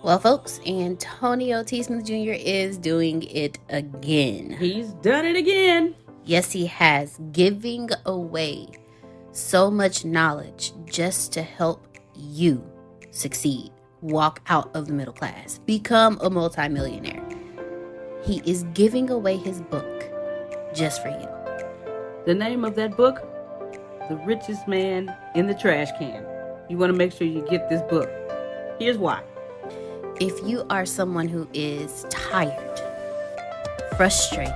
Well, folks, Antonio T. Smith Jr. is doing it again. He's done it again. Yes, he has, giving away so much knowledge just to help you succeed, walk out of the middle class, become a multimillionaire. He is giving away his book just for you. The name of that book, The Richest Man in the Trash Can. You want to make sure you get this book. Here's why. If you are someone who is tired, frustrated,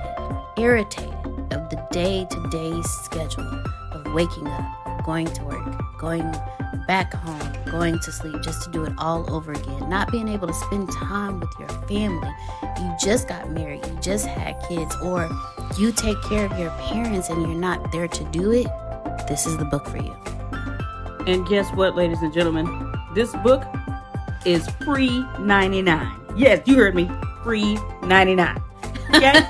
irritated of the day-to-day schedule of waking up, going to work, going back home, going to sleep just to do it all over again, not being able to spend time with your family, you just got married, you just had kids, or you take care of your parents and you're not there to do it, this is the book for you. And guess what, ladies and gentlemen? This book is free 99. Yes, you heard me. Free 99. Okay?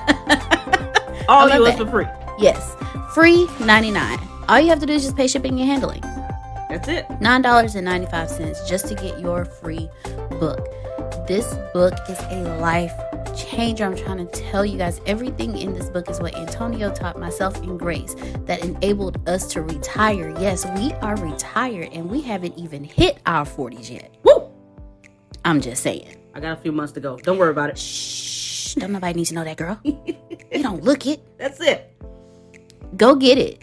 All yours for free. Yes, free 99. All you have to do is just pay shipping and handling. That's it. $9.95 just to get your free book. This book is a life changer. I'm trying to tell you guys, everything in this book is what Antonio taught myself and Grace that enabled us to retire. Yes, we are retired and we haven't even hit our 40s yet. Woo! I'm just saying. I got a few months to go. Don't worry about it. Shh. Don't nobody need to know that, girl. You don't look it. That's it. Go get it.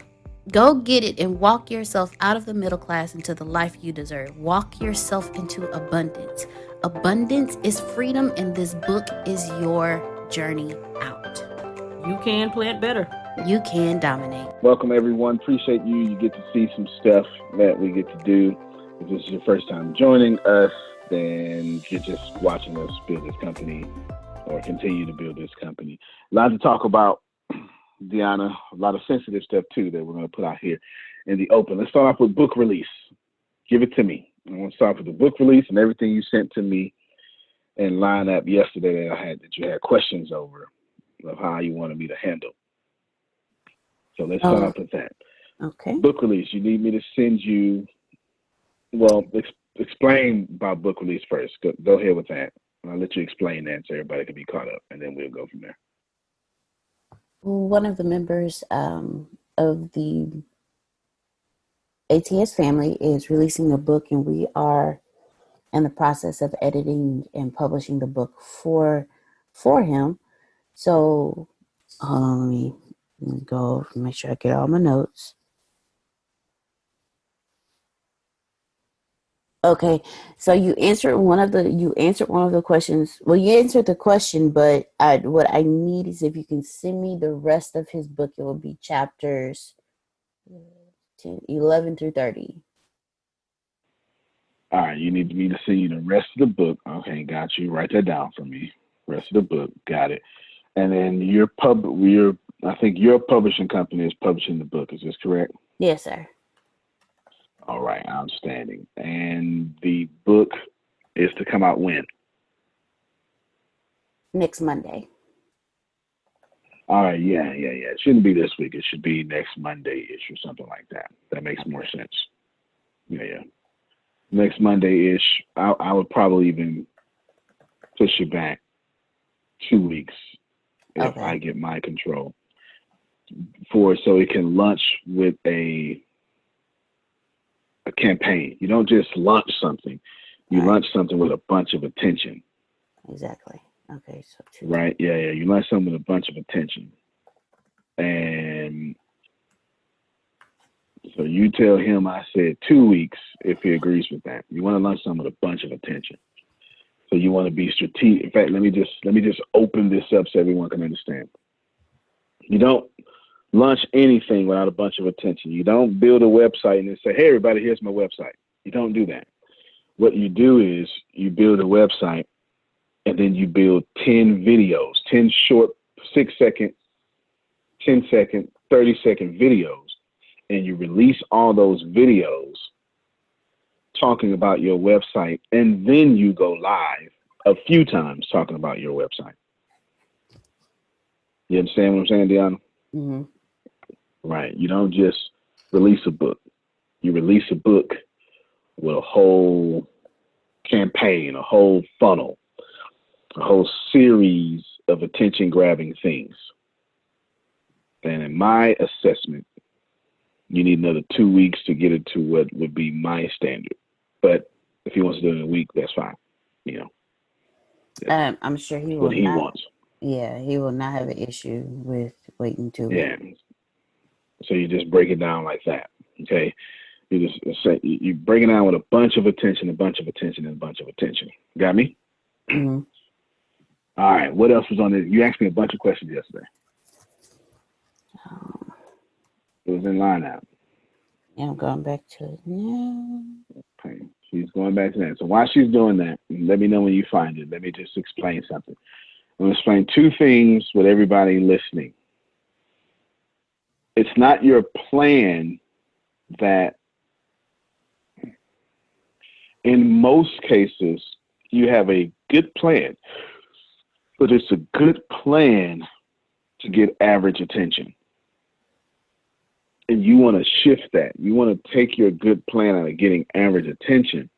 Go get it and walk yourself out of the middle class into the life you deserve. Walk yourself into abundance. Abundance is freedom, and this book is your journey out. You can plant better. You can dominate. Welcome, everyone. Appreciate you. You get to see some stuff that we get to do. If this is your first time joining us, then you're just watching us build this company or continue to build this company. A lot to talk about, Deanna. A lot of sensitive stuff, too, that we're going to put out here in the open. Let's start off with book release. Give it to me. I want to start with the book release and everything you sent to me and line up yesterday that you had questions over of how you wanted me to handle. So let's start off with that. Okay. Book release. You need me to send you, well, explain about book release first. Go ahead with that. I'll let you explain that so everybody can be caught up, and then we'll go from there. One of the members of the ATS family is releasing a book, and we are in the process of editing and publishing the book for him. So let me go make sure I get all my notes. Okay, so you answered one of the questions. Well, you answered the question, but what I need is if you can send me the rest of his book. It will be chapters 11 through 30. All right, you need me to send you the rest of the book. Okay, got you. Write that down for me. Rest of the book, got it. And then I think your publishing company is publishing the book. Is this correct? Yes, sir. All right, outstanding. And the book is to come out when? Next Monday. All right, yeah. It shouldn't be this week. It should be next Monday-ish or something like that. That makes more sense. Yeah. Next Monday-ish. I would probably even push it back 2 weeks if I get my control so it can launch with a campaign. You don't just launch something. You launch something with a bunch of attention. Exactly. Okay. So right? Yeah. You launch something with a bunch of attention. And so you tell him I said 2 weeks if he agrees with that. You want to launch something with a bunch of attention. So you want to be strategic. In fact, let me just open this up so everyone can understand. You don't launch anything without a bunch of attention. You don't build a website and then say, hey, everybody, here's my website. You don't do that. What you do is you build a website and then you build 10 videos, 10 short 6-second, 10-second, 30-second videos, and you release all those videos talking about your website, and then you go live a few times talking about your website. You understand what I'm saying, Deanna? Mm-hmm. Right. You don't just release a book. You release a book with a whole campaign, a whole funnel, a whole series of attention-grabbing things. And in my assessment, you need another 2 weeks to get it to what would be my standard. But if he wants to do it in a week, that's fine. I'm sure he will what he not. wants. Yeah, he will not have an issue with waiting 2 weeks. Yeah. So you just break it down like that. Okay. You just say you break it down with a bunch of attention, and a bunch of attention. Got me? Mm-hmm. All right. What else was on there? You asked me a bunch of questions yesterday. It was in line out. Yeah, I'm going back to it now. Okay. She's going back to that. So while she's doing that, let me know when you find it. Let me just explain something. I'm going to explain two things with everybody listening. It's not your plan that, in most cases, you have a good plan, but it's a good plan to get average attention. And you want to shift that. You want to take your good plan out of getting average attention,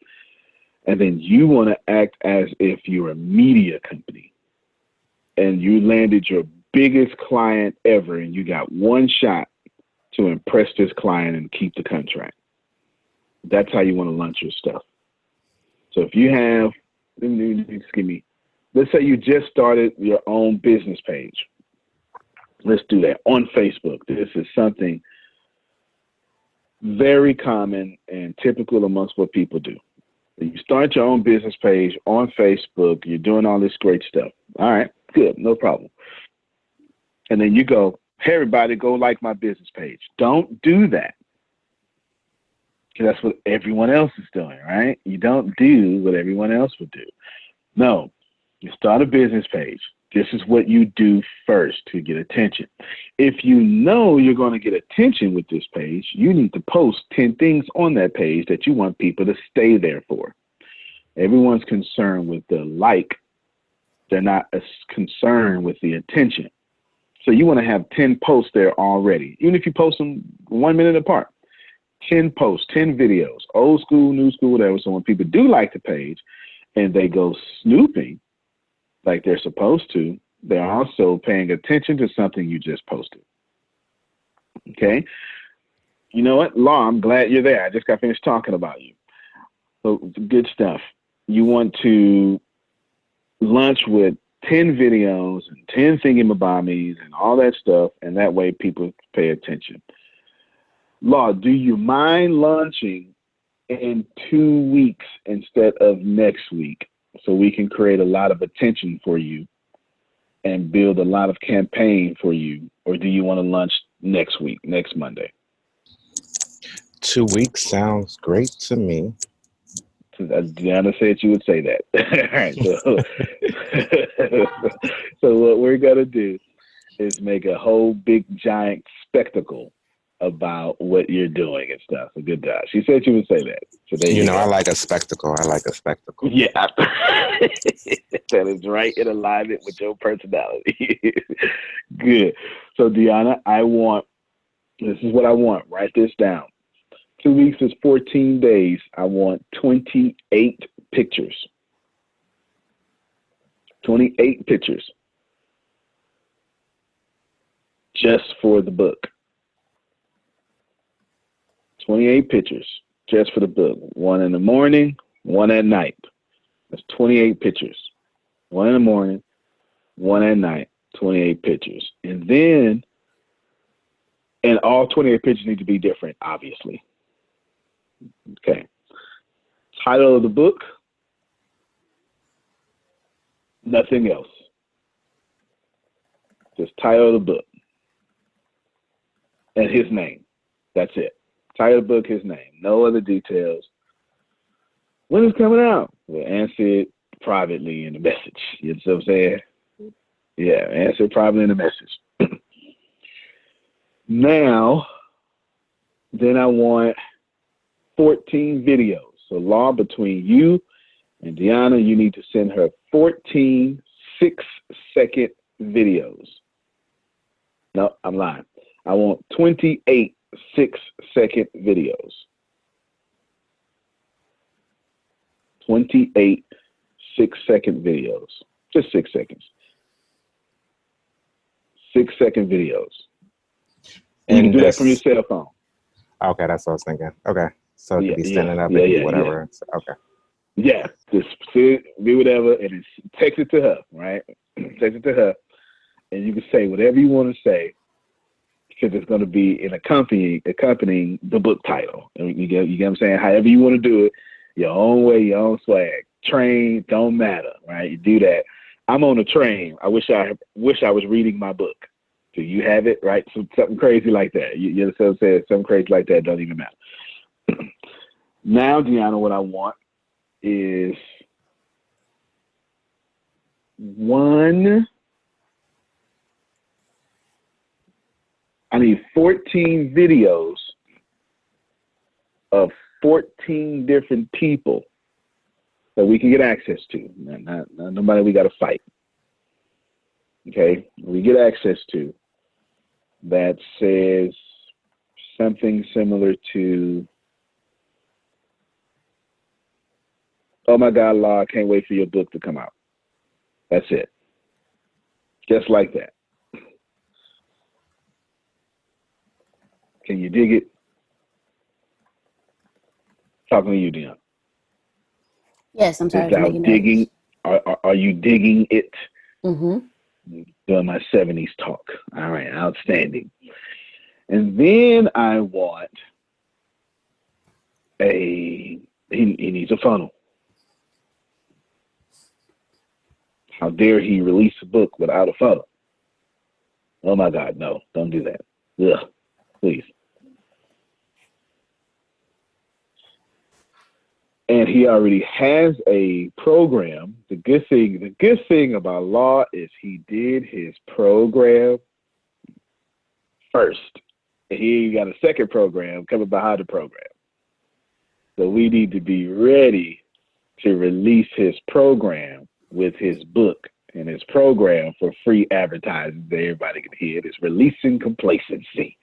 and then you want to act as if you're a media company and you landed your biggest client ever and you got one shot to impress this client and keep the contract. That's how you want to launch your stuff. So if you have, let's say you just started your own business page. Let's do that on Facebook. This is something very common and typical amongst what people do. You start your own business page on Facebook. You're doing all this great stuff. All right, good, no problem. And then you go, hey, everybody, go like my business page. Don't do that. Because that's what everyone else is doing, right? You don't do what everyone else would do. No, you start a business page. This is what you do first to get attention. If you know you're going to get attention with this page, you need to post 10 things on that page that you want people to stay there for. Everyone's concerned with the like. They're not as concerned with the attention. So you want to have 10 posts there already, even if you post them 1 minute apart. 10 posts, 10 videos, old school, new school, whatever. So when people do like the page and they go snooping, like they're supposed to, they're also paying attention to something you just posted. Okay? You know what? Law, I'm glad you're there. I just got finished talking about you. So good stuff. You want to launch with 10 videos and 10 thingamabobbies and all that stuff, and that way people pay attention. Law, do you mind launching in 2 weeks instead of next week, so we can create a lot of attention for you and build a lot of campaign for you? Or do you want to launch next week, next Monday? 2 weeks sounds great to me. Deanna said you would say that. All right, so what we're going to do is make a whole big giant spectacle about what you're doing and stuff. So good job. She said she would say that. So there you know, I like a spectacle. Yeah. That is right in alignment with your personality. Good. So Deanna, this is what I want. Write this down. 2 weeks is 14 days. I want 28 pictures. 28 pictures. Just for the book. 28 pictures just for the book. 1 in the morning, 1 at night. That's 28 pictures. 1 in the morning, 1 at night, 28 pictures. And all 28 pictures need to be different, obviously. Okay. Title of the book, nothing else. Just title of the book and his name. That's it. Title of the book, his name. No other details. When is it coming out? We'll answer it privately in the message. You know what I'm saying? Yeah, answer it privately in the message. Now, then I want 14 videos. So, Law, between you and Deanna, you need to send her 14 6-second videos. No, I'm lying. I want 28 6-second videos. 28 6-second videos. Just 6 seconds. 6-second videos. You can do that from your cell phone. Okay, that's what I was thinking. Okay. So it could be standing up, whatever. So, okay. Yeah, just do whatever, and it's, text it to her, right? Text it to her, and you can say whatever you want to say, because it's going to be in accompanying the book title. You get what I'm saying? However you want to do it, your own way, your own swag. Train, don't matter, right? You do that. I'm on a train. I wish I was reading my book. Do you have it, right? Something crazy like that. You understand what I'm saying? Something crazy like that don't even matter. Now, Deanna, what I want is I need 14 videos of 14 different people that we can get access to. Not nobody we got to fight. Okay? We get access to that says something similar to, oh my God, Law, I can't wait for your book to come out. That's it. Just like that. Can you dig it? Talking to you, Dion. Yes, I'm sorry. Without digging, are you digging it? Mm-hmm. Doing my 70s talk. All right, outstanding. And then I want he needs a funnel. How dare he release a book without a funnel? Oh my God, no, don't do that. Ugh, please. And he already has a program. The good thing about Law is he did his program first. He got a second program coming behind the program. So we need to be ready to release his program with his book and his program for free advertising that everybody can hear. It's Releasing Complacency.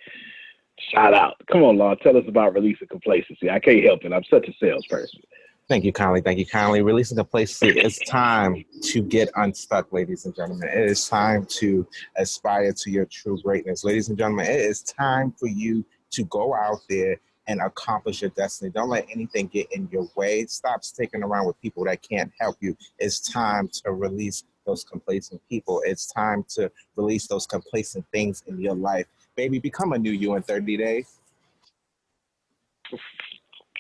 Shout out. Come on, Law. Tell us about Releasing Complacency. I can't help it. I'm such a salesperson. Thank you kindly. Thank you kindly. Releasing Complacency. It's time to get unstuck, ladies and gentlemen. It is time to aspire to your true greatness. Ladies and gentlemen, it is time for you to go out there and accomplish your destiny. Don't let anything get in your way. Stop sticking around with people that can't help you. It's time to release those complacent people. It's time to release those complacent things in your life. Baby, become a new you in 30 days.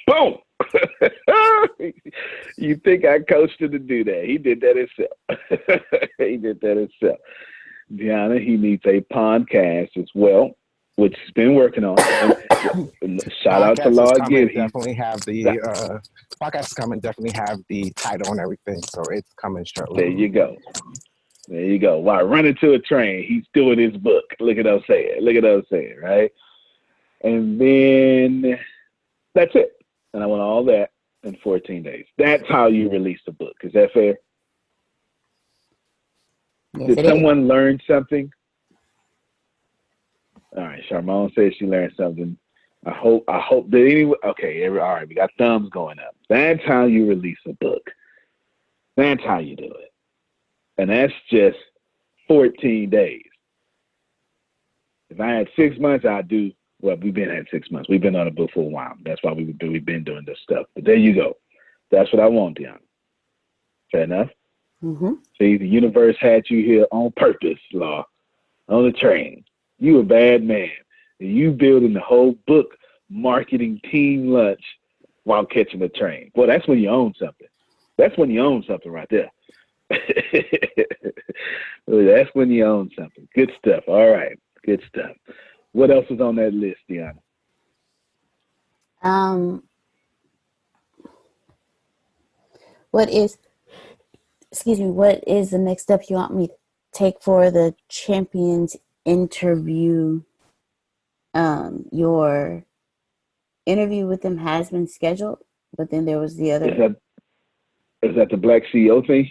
Boom! You think I coached him to do that? He did that himself. He did that himself. Deanna, he needs a podcast as well, which he's been working on. Shout out to Law again. Definitely have the podcast is coming. Definitely have the title and everything, so it's coming shortly. There you go. There you go. Wow, run into a train. He's doing his book. Look at us saying. Look at us saying, right? And then that's it. And I want all that in 14 days. That's how you release the book. Is that fair? Yes, Did someone learn something? All right, Charmone says she learned something. I hope that anyone. Okay, all right, we got thumbs going up. That's how you release a book. That's how you do it. And that's just 14 days. If I had 6 months, I'd do, well, we've been at 6 months. We've been on a book for a while. That's why we've been doing this stuff. But there you go. That's what I want, Deanna. Fair enough? Mm-hmm. See, the universe had you here on purpose, Law, on the train. You a bad man. And you building the whole book marketing team lunch while catching the train. Well, that's when you own something. That's when you own something right there. That's when you own something. Good stuff. All right. Good stuff. What else is on that list, Deanna? What is the next step you want me to take for the champions interview? Your interview with them has been scheduled, but then there was the other. Is that the Black CEO thing?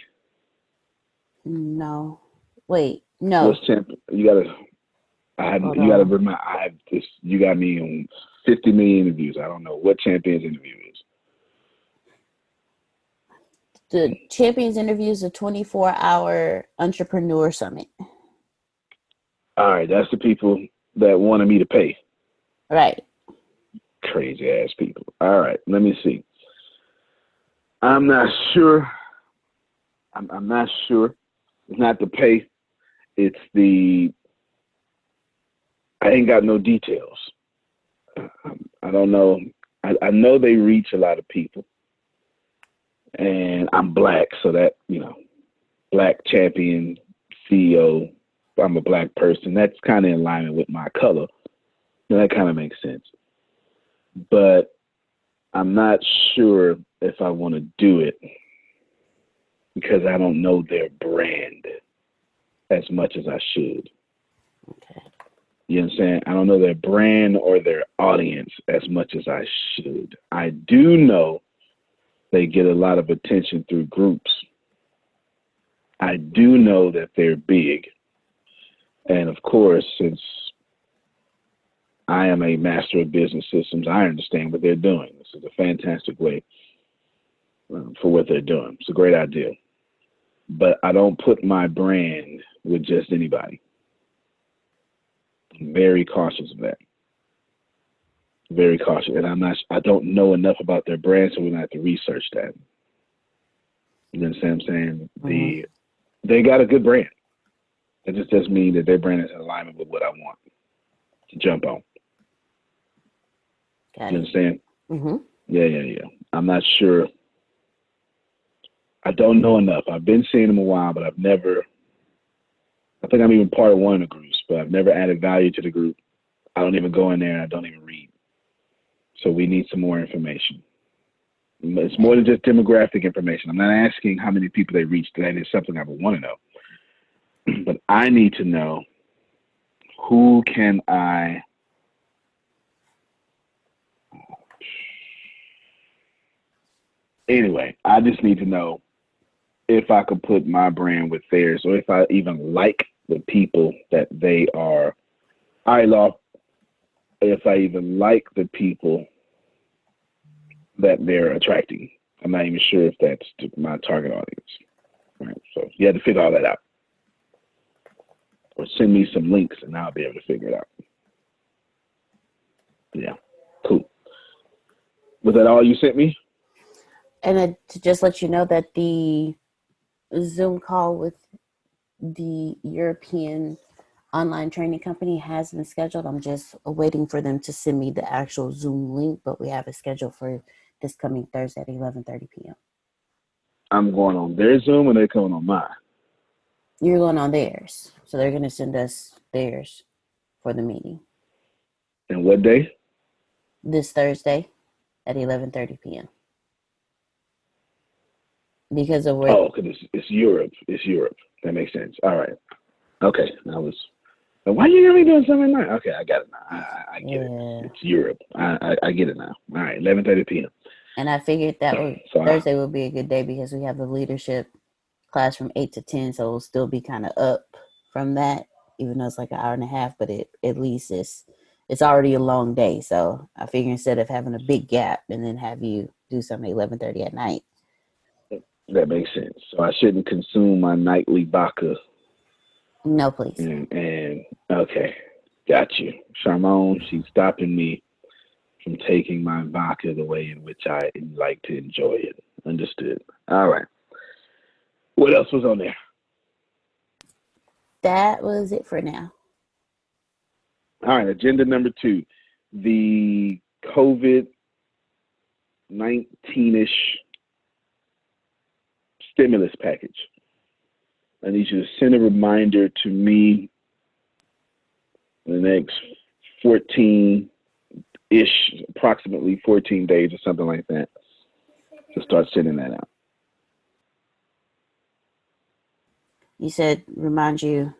No. Wait, no. What's champion? You gotta remind. You got me on 50 million interviews. I don't know what champion's interview is. The Champions Interview is a 24-hour entrepreneur summit. All right, that's the people that wanted me to pay. Right. Crazy ass people. All right, let me see. I'm not sure. I'm not sure. It's not the pay. It's the. I ain't got no details. I don't know. I know they reach a lot of people, and I'm black, so that black champion CEO. I'm a black person. That's kind of in alignment with my color. So that kind of makes sense. But I'm not sure if I want to do it because I don't know their brand as much as I should. Okay. You know what I'm saying? I don't know their brand or their audience as much as I should. I do know they get a lot of attention through groups. I do know that they're big. And of course, since I am a master of business systems, I understand what they're doing. This is a fantastic way for what they're doing. It's a great idea. But I don't put my brand with just anybody. I'm very cautious of that. Very cautious. And I don't know enough about their brand, so we're going to have to research that. You understand what I'm saying? Mm-hmm. They got a good brand. It just doesn't mean that their brand is in alignment with what I want to jump on. Got You it. understand? Mm-hmm. Yeah. I'm not sure. I don't know enough. I've been seeing them a while, but I think I'm even part of one of the groups, but I've never added value to the group. I don't even go in there and I don't even read. So we need some more information. It's more than just demographic information. I'm not asking how many people they reached. That is something I would want to know. But I need to know who can I anyway, I just need to know if I could put my brand with theirs or if I even like the people that they are. If I even like the people that they're attracting. I'm not even sure if that's my target audience. Right? So you have to figure all that out. Or send me some links and I'll be able to figure it out. Yeah, cool. Was that all you sent me? And to just let you know that the Zoom call with the European online training company has been scheduled. I'm just waiting for them to send me the actual Zoom link, but we have it scheduled for this coming Thursday at 11:30 p.m. I'm going on their Zoom and they're coming on mine. You're going on theirs. So they're going to send us theirs for the meeting. And what day? This Thursday at 11:30 p.m. Because of where... Oh, because it's Europe. It's Europe. That makes sense. All right. Okay. Why you got me doing something like that? Okay, I got it now. I get it. It's Europe. I get it now. All right, 11:30 p.m. And I figured that Thursday would be a good day because we have the leadership class from 8 to 10, so it'll still be kind of up from that, even though it's like an hour and a half, but at least it's already a long day. So I figure instead of having a big gap and then have you do something at 11:30 at night. That makes sense. So I shouldn't consume my nightly vodka. No, please. And okay, got you. Charmone, she's stopping me from taking my vodka the way in which I like to enjoy it. Understood. All right. What else was on there? That was it for now. All right, agenda number 2, the COVID-19-ish stimulus package. I need you to send a reminder to me in the next 14-ish, approximately 14 days or something like that, to start sending that out. You said remind you.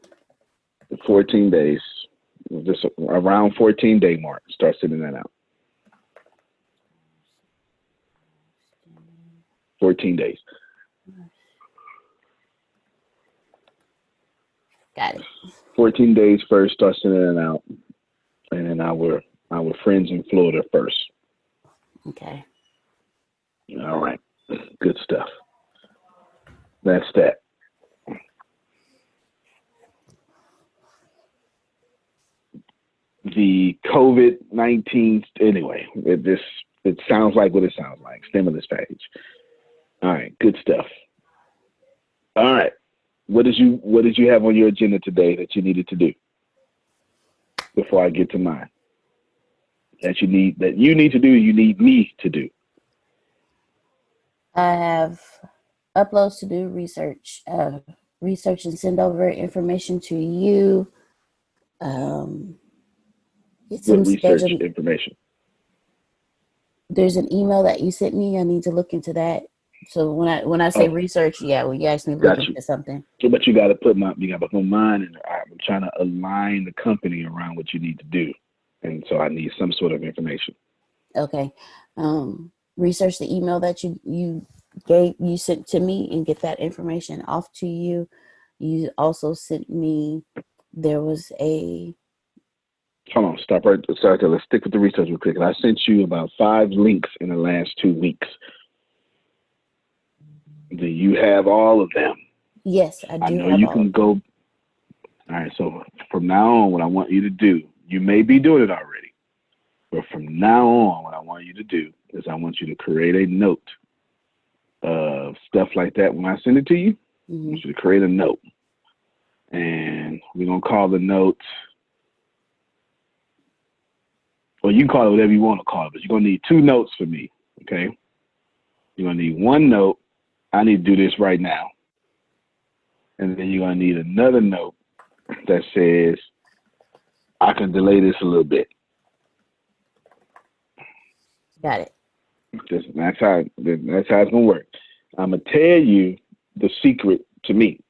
14 days, just around 14-day mark, start sending that out. 14 days. Got it. 14 days first, start sending it out. And then our friends in Florida first. Okay. All right. Good stuff. That's that. The COVID-19, anyway, it sounds like what it sounds like. Stimulus package. All right, good stuff. All right. What did you have on your agenda today that you needed to do before I get to mine? That you need to do, you need me to do. I have uploads to do, research and send over information to you. Get some What research scheduled information? There's an email that you sent me. I need to look into that. So when I say research, yeah, well, you asked me to look into something. But you got to put mine in. I'm trying to align the company around what you need to do, and so I need some sort of information. Okay, research the email that you sent to me and get that information off to you. You also sent me. There was a. Hold on, stop right. Sorry, let's stick with the research real quick. I sent you about 5 links in the last 2 weeks. Do you have all of them? Yes, I do. I know you can go. All right, so from now on, what I want you to do, you may be doing it already, but from now on, what I want you to do is I want you to create a note of stuff like that. When I send it to you, I want you to create a note. And we're going to call the note, or you can call it whatever you want to call it, but you're going to need 2 notes for me, okay? You're going to need 1 note. I need to do this right now. And then you're going to need another note that says, I can delay this a little bit. Got it. That's how it's going to work. I'm going to tell you the secret to me.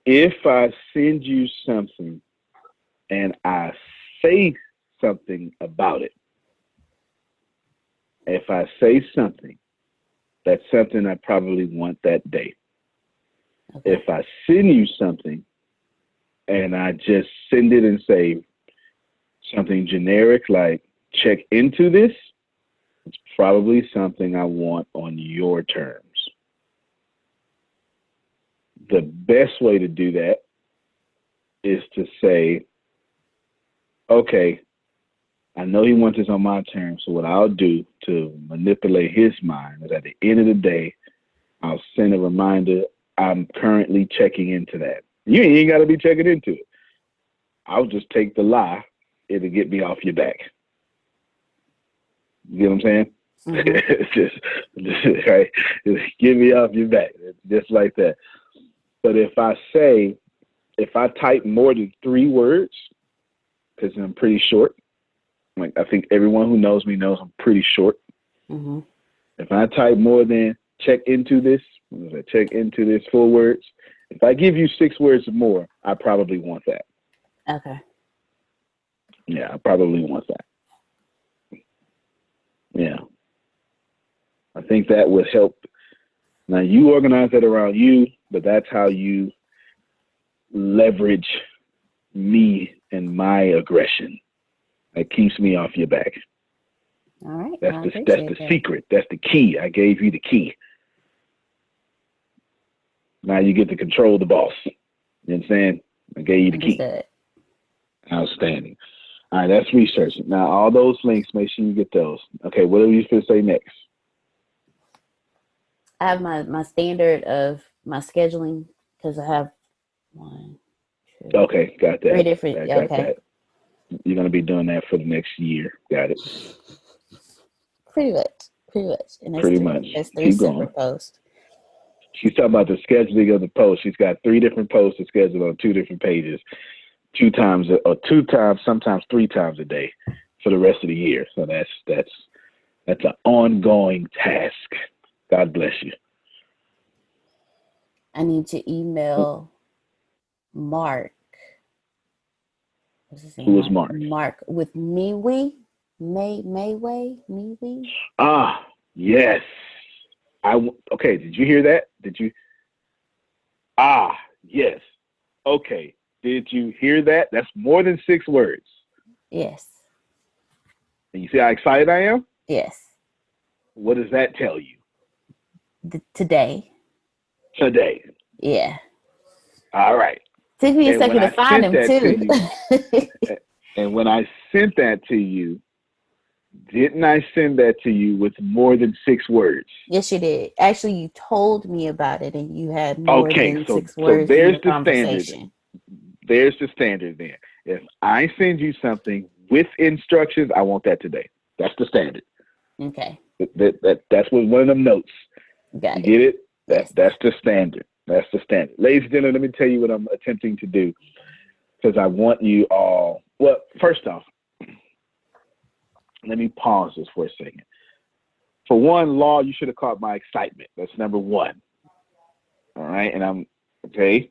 If I send you something and I say something about it, if I say something, that's something I probably want that day. Okay. If I send you something and I just send it and say something generic like check into this, it's probably something I want on your terms. The best way to do that is to say, okay, I know he wants this on my terms, so what I'll do to manipulate his mind is at the end of the day, I'll send a reminder, I'm currently checking into that. You ain't got to be checking into it. I'll just take the lie. It'll get me off your back. You get what I'm saying? Mm-hmm. just right? Just get me off your back. Just like that. But if I type more than 3 words, because I'm pretty short, like I think everyone who knows me knows I'm pretty short. Mm-hmm. If I type more than check into this 4 words, if I give you 6 words or more, I probably want that. Okay. Yeah, I probably want that. Yeah. I think that would help. Now you organize that around you, but that's how you leverage me and my aggression. That keeps me off your back. All right. That's the secret. That's the key. I gave you the key. Now you get to control the boss. You understand? I gave you the key. Outstanding. All right, that's research. Now all those links, make sure you get those. Okay, what are you supposed to say next? I have my standard of my scheduling because I have 1, 2. Okay, got that. 3 different. Got okay. that. You're gonna be doing that for the next year. Got it. Pretty much. And that's pretty much. That's 3 separate posts. She's talking about the scheduling of the post. She's got 3 different posts to schedule on 2 different pages, 2 times, sometimes 3 times a day for the rest of the year. So that's an ongoing task. God bless you. I need to email Mark. What's his name? Who is Mark? Mark with MeWe. MeWe. Ah, yes. Okay. Did you hear that? Did you? Ah, yes. Okay. Did you hear that? That's more than 6 words. Yes. And you see how excited I am? Yes. What does that tell you? Today. today. Yeah. All right. Took me a And second when to I find sent him that to too. you, and when I sent that to you, didn't I send that to you with more than 6 words? Yes, you did. Actually, you told me about it, and you had more Okay, than so 6 words in there's the the standard. conversation. There's the standard there. If I send you something with instructions, I want that today. That's the standard. Okay, That's what one of them notes. got You it. get it? Yes. That's the standard. That's the standard. Ladies and gentlemen, let me tell you what I'm attempting to do, because I want you all. Well, first off, let me pause this for a second. For one, Law, you should have caught my excitement. That's number one. All right, and I'm okay.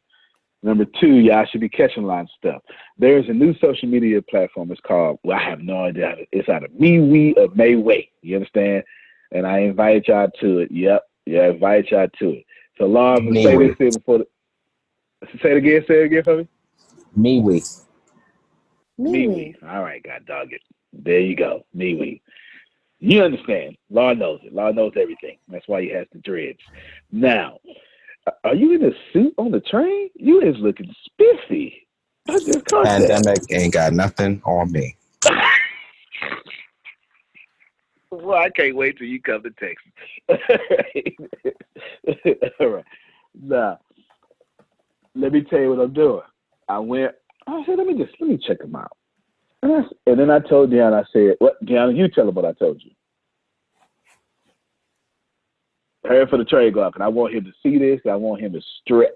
Number 2, y'all should be catching a lot of stuff. There's a new social media platform. It's called, well, I have no idea. It's out of MeWe or MeWe. You understand? And I invite y'all to it. Yep. Yeah, I invite y'all to it. So, Law, I'm going to say this here before say it again for me. MeWe. MeWe. All right, God dog it. There you go. MeWe. You understand. Law knows it. Law knows everything. That's why he has the dreads. Now, are you in a suit on the train? You is looking spiffy. I just caught Pandemic ain't got nothing on me. Well, I can't wait till you come to Texas. All right. Now, let me tell you what I'm doing. I said, let me check them out. And then I told Deanna, I said, what, Deanna, you tell them what I told you. Hurry for the trade go up, and I want him to see this. I want him to stretch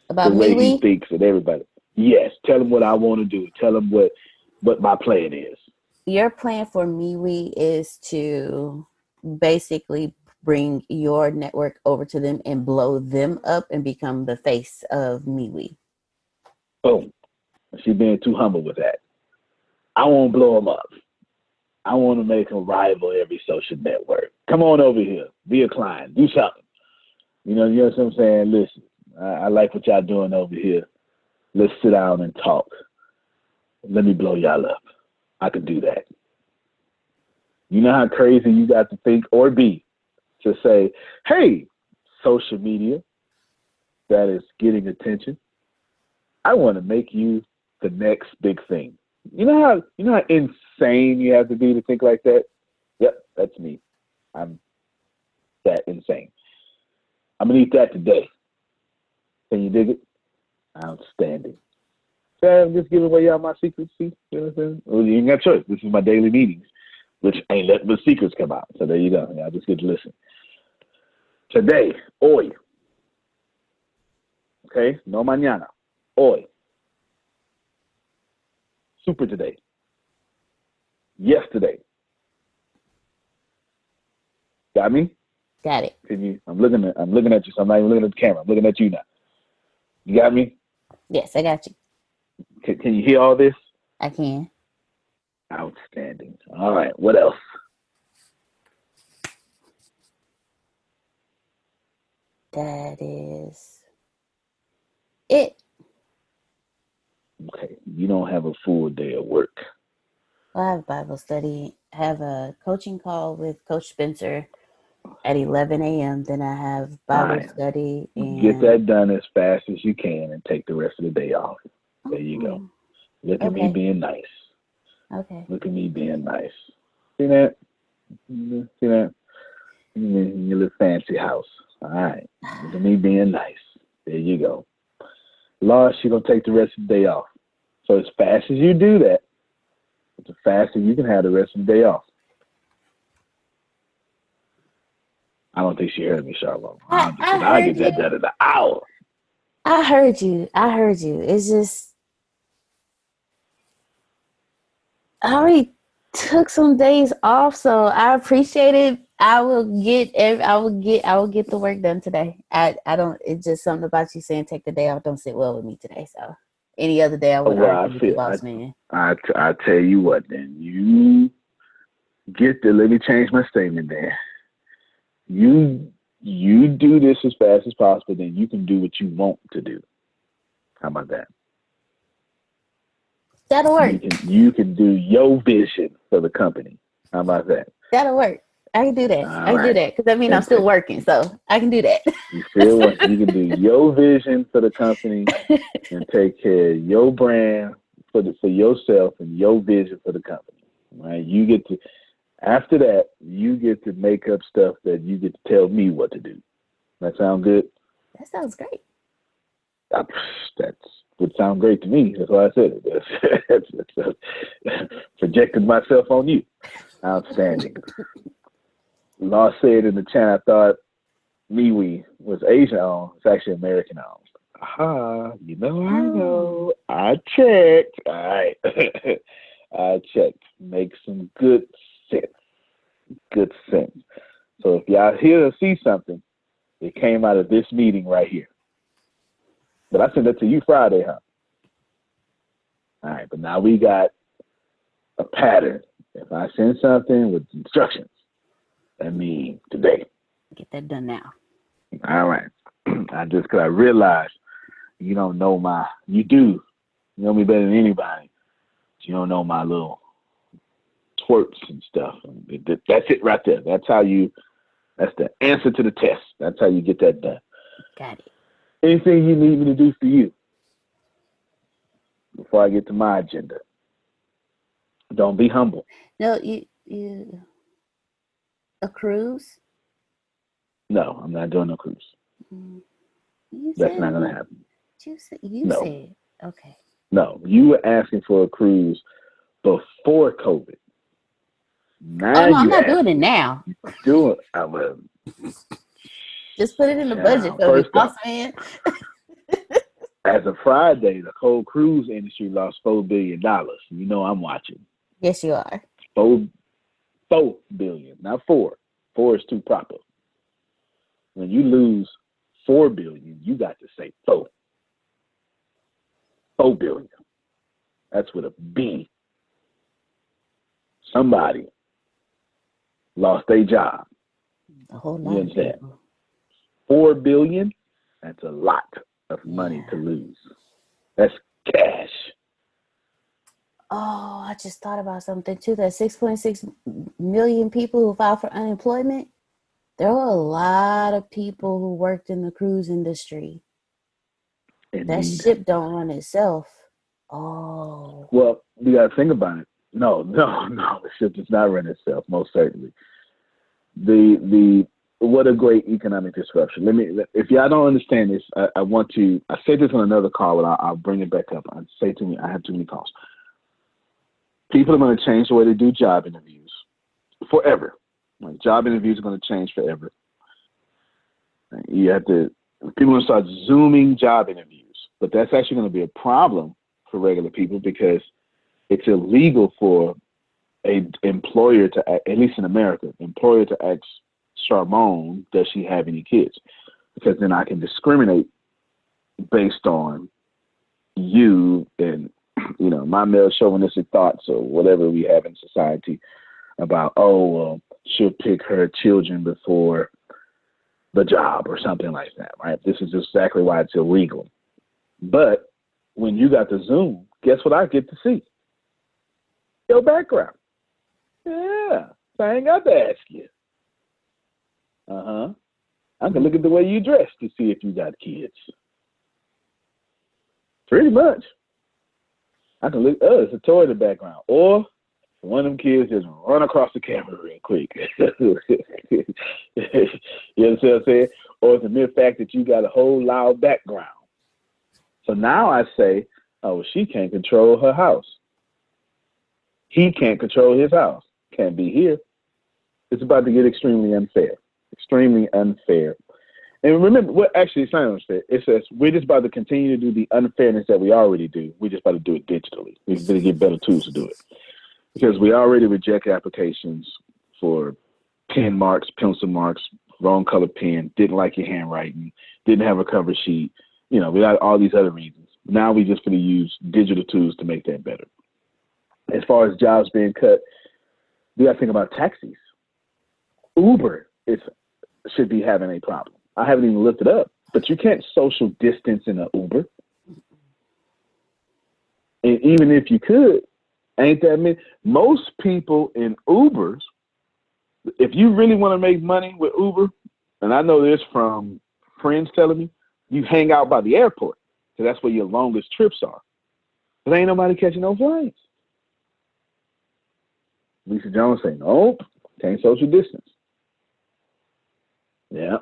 About the way he MeWe? thinks and everybody. Yes, tell him what I want to do. Tell him what my plan is. Your plan for MeWe is to basically bring your network over to them and blow them up and become the face of MeWe. Boom. She's being too humble with that. I won't blow him up. I want to make him rival every social network. Come on over here. Be a client. Do something. You know what I'm saying? Listen, I like what y'all doing over here. Let's sit down and talk. Let me blow y'all up. I can do that. You know how crazy you got to think or be to say, hey, social media that is getting attention, I want to make you the next big thing. You know how insane you have to be to think like that? Yep, that's me. I'm that insane. I'm going to eat that today. Can you dig it? Outstanding. So I'm just giving away all my secrets. See? You know what I'm saying? Well, you ain't got a choice. This is my daily meetings, which ain't letting the secrets come out. So there you go. Y'all just get to listen. Today, hoy. Okay? No mañana. Hoy. Super today. Yesterday. Got me? Got it. Can you? I'm looking at you, so I'm not even looking at the camera. I'm looking at you now. You got me? Yes, I got you. Can you hear all this? I can. Outstanding. All right. What else? That is it. Okay. You don't have a full day of work. I have Bible study. I have a coaching call with Coach Spencer at 11 a.m. Then I have Bible Right. study. And Get that done as fast as you can and take the rest of the day off. There you go. Look at me Okay. being nice. Okay. Look at me being nice. See that? See that? In your little fancy house. All right. Look at me being nice. There you go. Laura, she's going to take the rest of the day off. So as fast as you do that, the faster you can have the rest of the day off. I don't think she heard me, Charlotte. I get that done in an hour. I heard you. It's just I already took some days off, so I appreciate it. I will get the work done today. I don't. It's just something about you saying take the day off don't sit well with me today. So any other day I would argue with the boss man. I tell you what, then you let me change my statement there. You do this as fast as possible, then you can do what you want to do. How about that? That'll work. You can do your vision for the company. How about that? That'll work. I can do that. All I can do right. that because that means I'm And still working, so I can do that. you still want, you can do your vision for the company and take care of your brand for yourself and your vision for the company. Right? You get to, after that, you get to make up stuff that you get to tell me what to do. That sound good? That sounds great. That would sound great to me. That's why I said it. That's projected myself on you. Outstanding. Law said in the chat, I thought MeWe was Asian owned. It's actually American owned. Aha, I know. I checked. All right. I checked. Makes some good sense. Good sense. So if y'all hear or see something, it came out of this meeting right here. But I sent that to you Friday, huh? All right, but now we got a pattern. If I send something with instructions, that means today. Get that done now. All right. Cause I realized you don't know you do. You know me better than anybody. You don't know my little twerps and stuff. That's it right there. That's the answer to the test. That's how you get that done. Got it. Anything you need me to do for you before I get to my agenda? Don't be humble. No, you a cruise? No, I'm not doing no cruise. That's not going to happen. You said okay. No, you were asking for a cruise before COVID. Now I'm not doing it now. Just put it in the budget for me, boss man. As of Friday, the whole cruise industry lost $4 billion. You know I'm watching. Yes, you are. $4 billion, not 4. 4 is too proper. When you lose $4 billion, you got to say 4. $4 billion. That's with a B. Somebody lost their job. A whole lot of people. $4 billion. That's a lot of money to lose. That's cash. Oh, I just thought about something too. That 6.6 million people who filed for unemployment. There were a lot of people who worked in the cruise industry. Indeed. That ship don't run itself. Oh. Well, you got to think about it. No. The ship does not run itself. Most certainly. What a great economic disruption. If y'all don't understand this, I said this on another call, but I'll bring it back up. I have too many calls. People are going to change the way they do job interviews forever. Like, job interviews are going to change forever. People are going to start Zooming job interviews, but that's actually going to be a problem for regular people because it's illegal for an employer to, at least in America, employer to ask Charmone, does she have any kids? Because then I can discriminate based on you and, my male chauvinistic thoughts or whatever we have in society about, she'll pick her children before the job or something like that, right? This is exactly why it's illegal. But when you got the Zoom, guess what I get to see? Your background. Yeah, so I ain't got to ask you. I can look at the way you dress to see if you got kids. Pretty much. I can look, it's a toy in the background. Or one of them kids just run across the camera real quick. You understand what I'm saying? Or it's a mere fact that you got a whole loud background. So now I say, she can't control her house. He can't control his house. Can't be here. It's about to get extremely unfair. Extremely unfair. And remember, it's not unfair. It says we're just about to continue to do the unfairness that we already do. We're just about to do it digitally. We're going to get better tools to do it. Because we already reject applications for pen marks, pencil marks, wrong color pen, didn't like your handwriting, didn't have a cover sheet. We got all these other reasons. Now we just going to use digital tools to make that better. As far as jobs being cut, we got to think about taxis. Uber should be having a problem. I haven't even looked it up, but you can't social distance in an Uber. And even if you could, ain't that many. Most people in Ubers if you really want to make money with Uber, and I know this from friends telling me, you hang out by the airport, because that's where your longest trips are. But ain't nobody catching no flights. Lisa Jones saying, no, can't social distance. Yeah.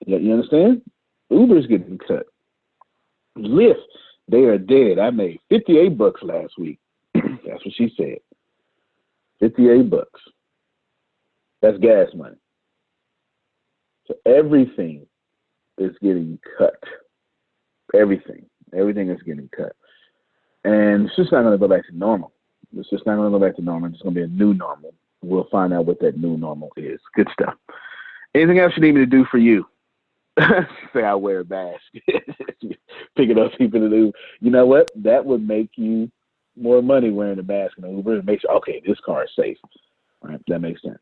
You understand? Uber's getting cut. Lyft, they are dead. I made $58 last week. That's what she said. $58. That's gas money. So everything is getting cut. Everything is getting cut. And it's just not going to go back to normal. It's just not going to go back to normal. It's going to be a new normal. We'll find out what that new normal is. Good stuff. Anything else you need me to do for you? Say I wear a mask. Picking up people to do. You know what? That would make you more money wearing a mask in an Uber. It makes, okay, this car is safe. All right, that makes sense.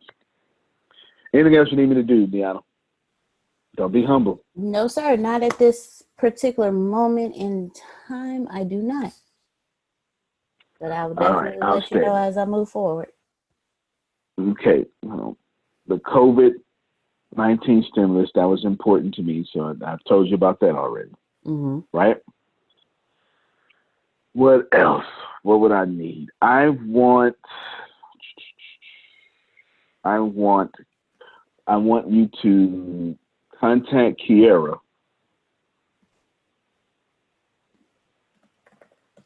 Anything else you need me to do, Deanna? Don't be humble. No, sir. Not at this particular moment in time. I do not. But I will definitely let you know as I move forward. Okay. Well, the COVID-19 stimulus, that was important to me. So I've told you about that already. Mm-hmm. Right? What else? What would I need? I want you to contact Kiera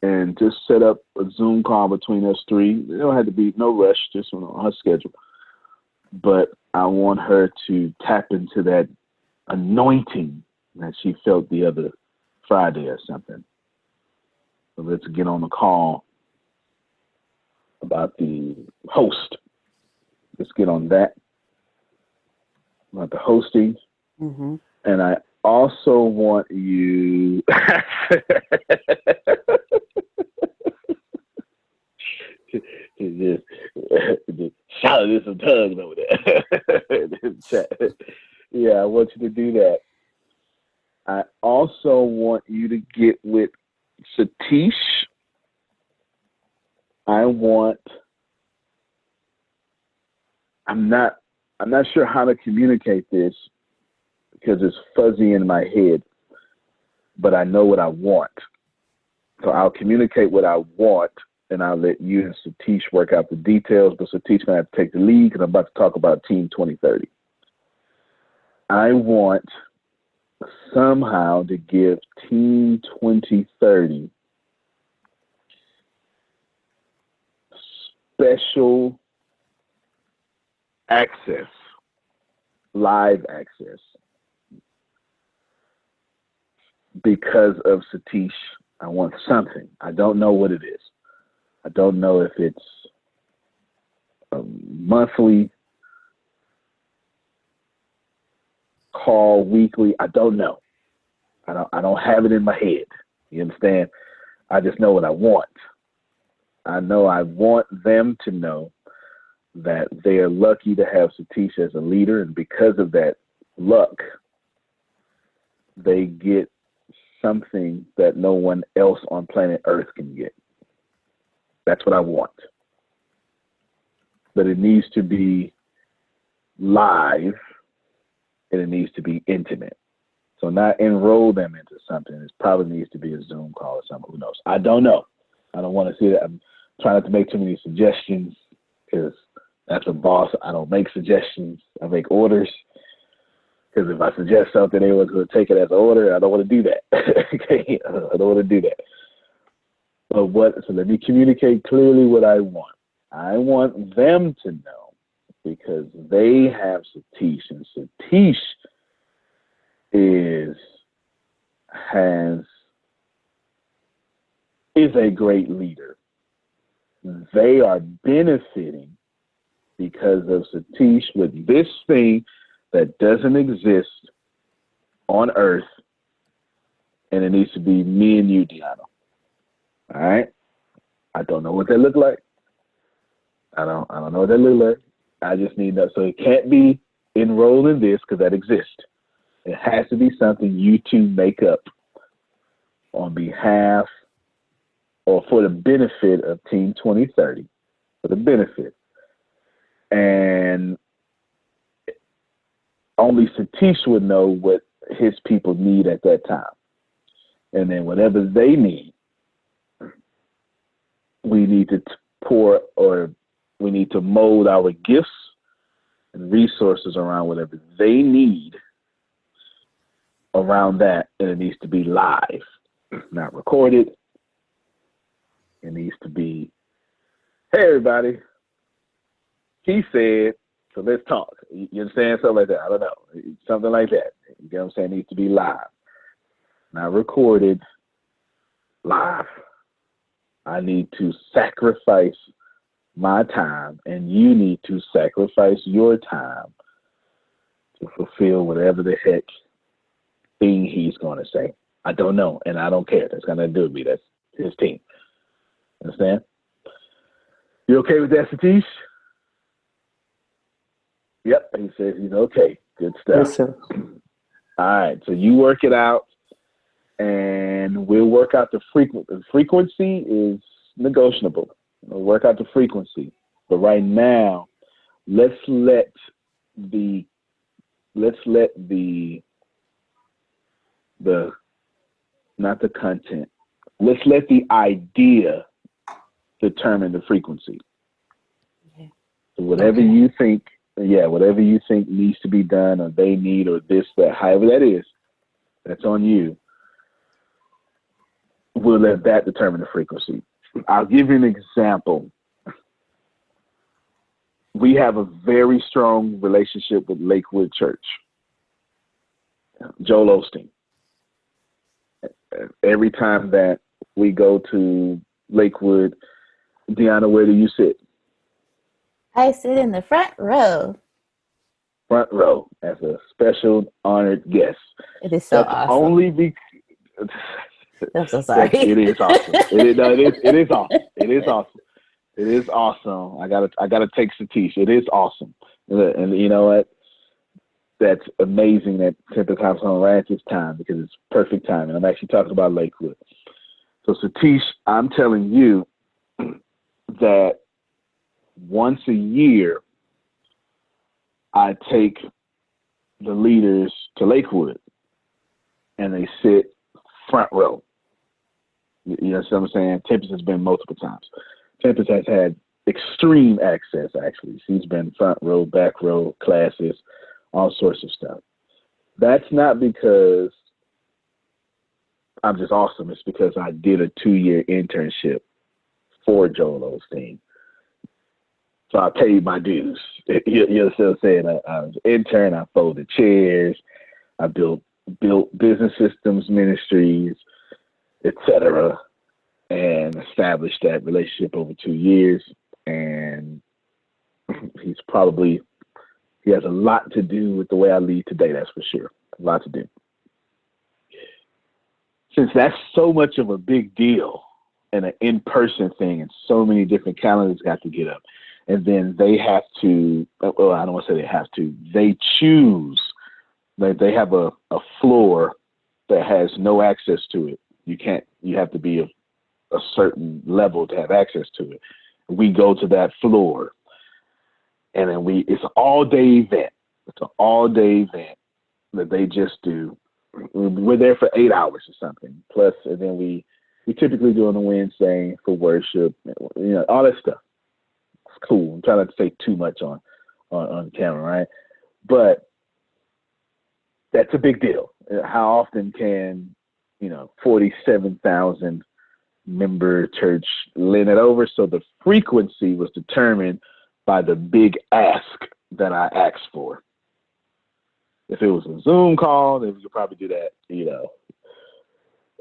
and just set up a Zoom call between us three. There don't have to be no rush, just on her schedule. But I want her to tap into that anointing that she felt the other Friday or something. So let's get on the call about the host. Let's get on that, about the hosting. Mm-hmm. And I also want you just shout at some tugs over there. Yeah, I want you to do that. I also want you to get with Satish. I'm not sure how to communicate this because it's fuzzy in my head, but I know what I want. So I'll communicate what I want, and I'll let you and Satish work out the details, but Satish going to have to take the lead because I'm about to talk about Team 2030. I want somehow to give Team 2030 special access, live access, because of Satish. I want something. I don't know what it is. I don't know if it's a monthly call, weekly. I don't know. I don't have it in my head. You understand? I just know what I want. I know I want them to know that they are lucky to have Satish as a leader, and because of that luck, they get something that no one else on planet Earth can get. That's what I want. But it needs to be live, and it needs to be intimate. So not enroll them into something. It probably needs to be a Zoom call or something. Who knows? I don't know. I don't want to see that. I'm trying not to make too many suggestions because that's a boss. I don't make suggestions. I make orders. Because if I suggest something, they were going to take it as an order. I don't want to do that. Okay? I don't want to do that. So let me communicate clearly what I want. I want them to know because they have Satish, and Satish is a great leader. They are benefiting because of Satish with this thing that doesn't exist on Earth, and it needs to be me and you, Deanna. All right? I don't know what they look like. I don't know what they look like. I just need that. So it can't be enrolled in this because that exists. It has to be something you two make up on behalf or for the benefit of Team 2030. For the benefit. And only Satish would know what his people need at that time. And then whatever they need, we need to we need to mold our gifts and resources around whatever they need around that. And it needs to be live, not recorded. It needs to be, hey, everybody, he said, so let's talk. You understand? Something like that. I don't know. Something like that. You get what I'm saying? It needs to be live, not recorded, live. I need to sacrifice my time, and you need to sacrifice your time to fulfill whatever the heck thing he's going to say. I don't know, and I don't care. That's got nothing to do with me. That's his team. Understand? You okay with that, Satish? Yep, he says he's okay. Good stuff. Yes, sir. All right, so you work it out, and we'll work out the frequency. The frequency is negotiable. We'll work out the frequency. But right now, let's let the not the content. Let's let the idea determine the frequency. Okay. So whatever you think needs to be done, or they need, or this, that, however that is, that's on you. We'll let that determine the frequency. I'll give you an example. We have a very strong relationship with Lakewood Church. Joel Osteen. Every time that we go to Lakewood, Deanna, where do you sit? I sit in the front row. Front row as a special honored guest. It is so That's awesome. only because I'm so sorry. it is awesome. It is awesome. It is awesome. It is awesome. I gotta take Satish. It is awesome. And you know what? That's amazing that Temple Times on right at this time, because it's perfect time. And I'm actually talking about Lakewood. So Satish, I'm telling you that once a year, I take the leaders to Lakewood, and they sit front row. You know what I'm saying? Tempest has been multiple times. Tempest has had extreme access, actually. She's been front row, back row, classes, all sorts of stuff. That's not because I'm just awesome. It's because I did a 2-year internship for Joel Osteen. So I paid my dues. You know what I'm saying? I was an intern. I folded chairs. I built business systems, ministries, etc., and established that relationship over 2 years. And he has a lot to do with the way I lead today, that's for sure. A lot to do. Since that's so much of a big deal and an in-person thing, and so many different calendars got to get up, and then they have to, well, I don't want to say they have to, they choose, like they have a floor that has no access to it. You have to be a certain level to have access to it. We go to that floor, and then it's an all-day event. It's an all-day event that they just do. We're there for 8 hours or something. Plus, and then we typically do on a Wednesday for worship, all that stuff. It's cool. I'm trying not to say too much on camera, right? But that's a big deal. How often can 47,000 member church lend it over? So the frequency was determined by the big ask that I asked for. If it was a Zoom call, then we could probably do that,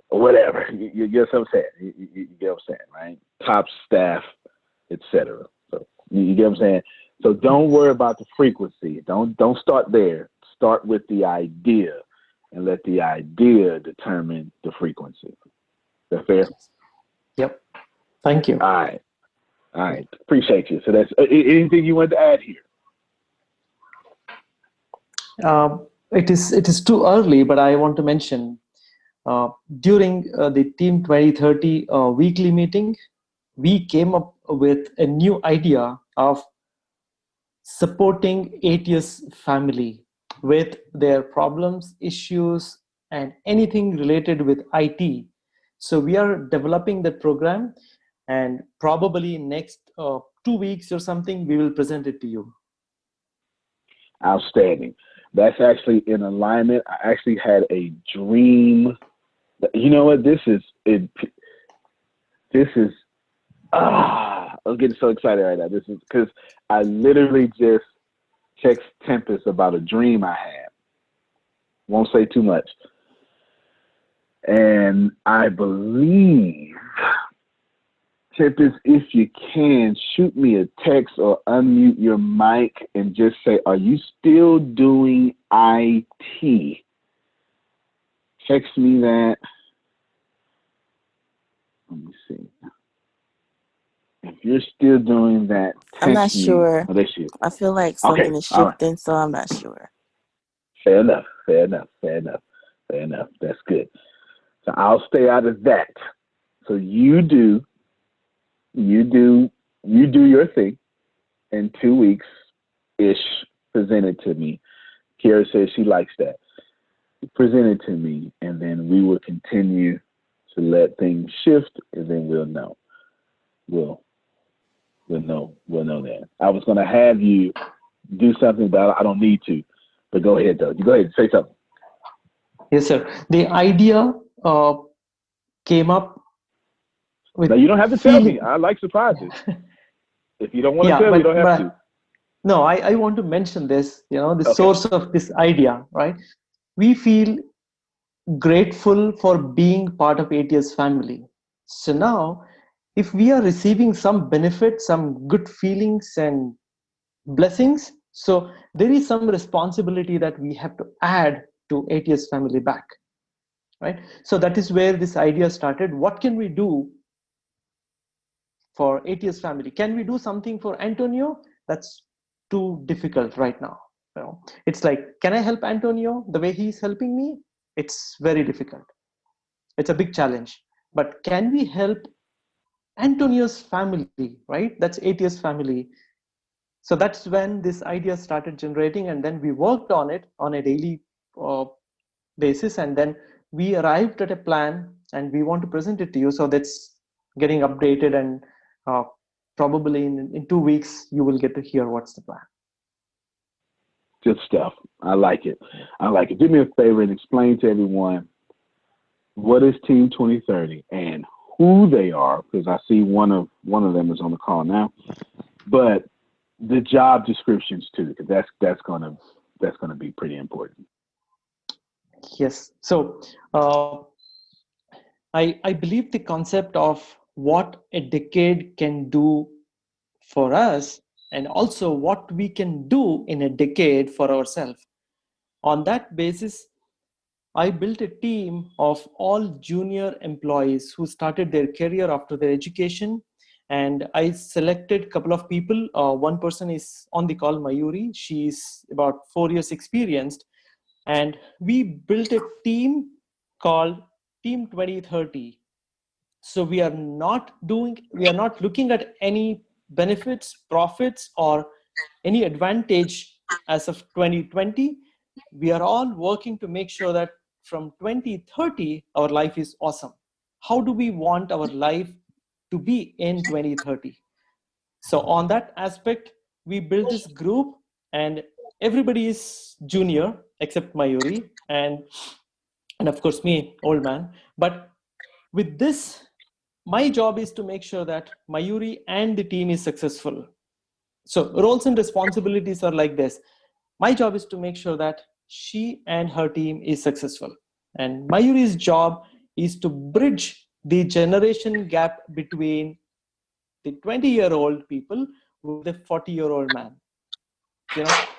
whatever. You get what I'm saying? You get what I'm saying, right? Top staff, etc. So you get what I'm saying? So don't worry about the frequency. Don't start there. Start with the idea and let the idea determine the frequency. Is that fair? Yep. Thank you. All right. Appreciate you. So that's anything you want to add here? It is too early, but I want to mention during the Team 2030 weekly meeting, we came up with a new idea of supporting ATS family with their problems, issues, and anything related with IT. So we are developing that program, and probably next 2 weeks or something, we will present it to you. Outstanding. That's actually in alignment. I actually had a dream. You know what? This is it. This is I'm getting so excited right now. This is because I literally just text Tempest about a dream I had. Won't say too much. And I believe, Tempest, if you can, shoot me a text or unmute your mic and just say, are you still doing IT? Text me that. Let me see. If you're still doing that, text I'm not me. sure. Oh, there she is. I feel like something Okay, is all right. shifting, so I'm not sure. Fair enough. That's good. So I'll stay out of that. So you do your thing in 2 weeks ish. Present it to me. Kara says she likes that. Present it to me, and then we will continue to let things shift, and then we'll know. We'll know that. I was going to have you do something, but I don't need to. But go ahead, though. You go ahead and say something. Yes, sir. The idea came up with. Now, you don't have to tell me. I like surprises. If you don't want to tell me, you don't have to. No, I want to mention this, the Okay. source of this idea, right? We feel grateful for being part of ATS family. So now, if we are receiving some benefit, some good feelings and blessings, so there is some responsibility that we have to add to ATS family back, right? So that is where this idea started. What can we do for ATS family? Can we do something for Antonio? That's too difficult right now. It's like, can I help Antonio the way he's helping me? It's very difficult. It's a big challenge. But can we help Antonio's family, right? That's ATS family. So that's when this idea started generating, and then we worked on it on a daily basis, and then we arrived at a plan, and we want to present it to you. So that's getting updated, and probably in 2 weeks you will get to hear what's the plan. Good stuff. I like it. Do me a favor and explain to everyone what is Team 2030 and who they are, because I see one of them is on the call now. But the job descriptions too, because that's gonna be pretty important. Yes. So I believe the concept of what a decade can do for us, and also what we can do in a decade for ourselves. On that basis, I built a team of all junior employees who started their career after their education. And I selected a couple of people. One person is on the call, Mayuri. She's about 4 years experienced. And we built a team called Team 2030. So we are not looking at any benefits, profits, or any advantage as of 2020. We are all working to make sure that from 2030, our life is awesome. How do we want our life to be in 2030? So on that aspect, we built this group, and everybody is junior except Mayuri and of course me, old man. But with this, my job is to make sure that Mayuri and the team is successful. So roles and responsibilities are like this. My job is to make sure that she and her team is successful. And Mayuri's job is to bridge the generation gap between the 20-year-old people with the 40-year-old man.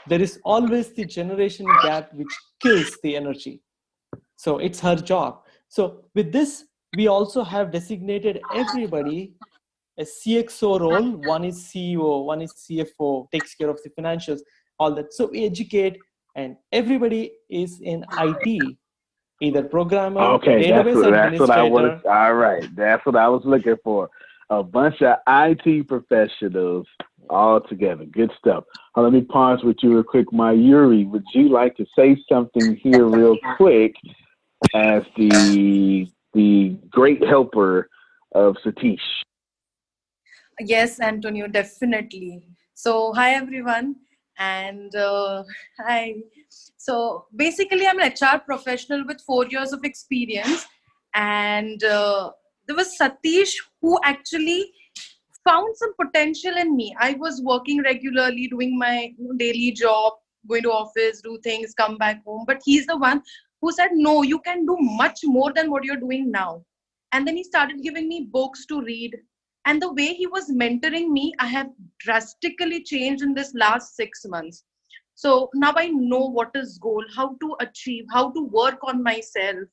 There is always the generation gap which kills the energy. So it's her job. So with this, we also have designated everybody a CXO role. One is CEO, one is CFO, takes care of the financials, all that. So we educate, and everybody is in IT, either programmer, database administrator. All right, that's what I was looking for. A bunch of IT professionals All together. Good stuff. Let me pause with you real quick. Mayuri, would you like to say something here real quick as the great helper of Satish? Yes, Antonio, definitely. So, hi everyone, and hi. So, basically, I'm an HR professional with 4 years of experience, and there was Satish who actually found some potential in me. I was working regularly, doing my daily job, going to office, do things, come back home. But he's the one who said, "No, you can do much more than what you're doing now." And then he started giving me books to read. And the way he was mentoring me, I have drastically changed in this last 6 months. So now I know what is goal, how to achieve, how to work on myself.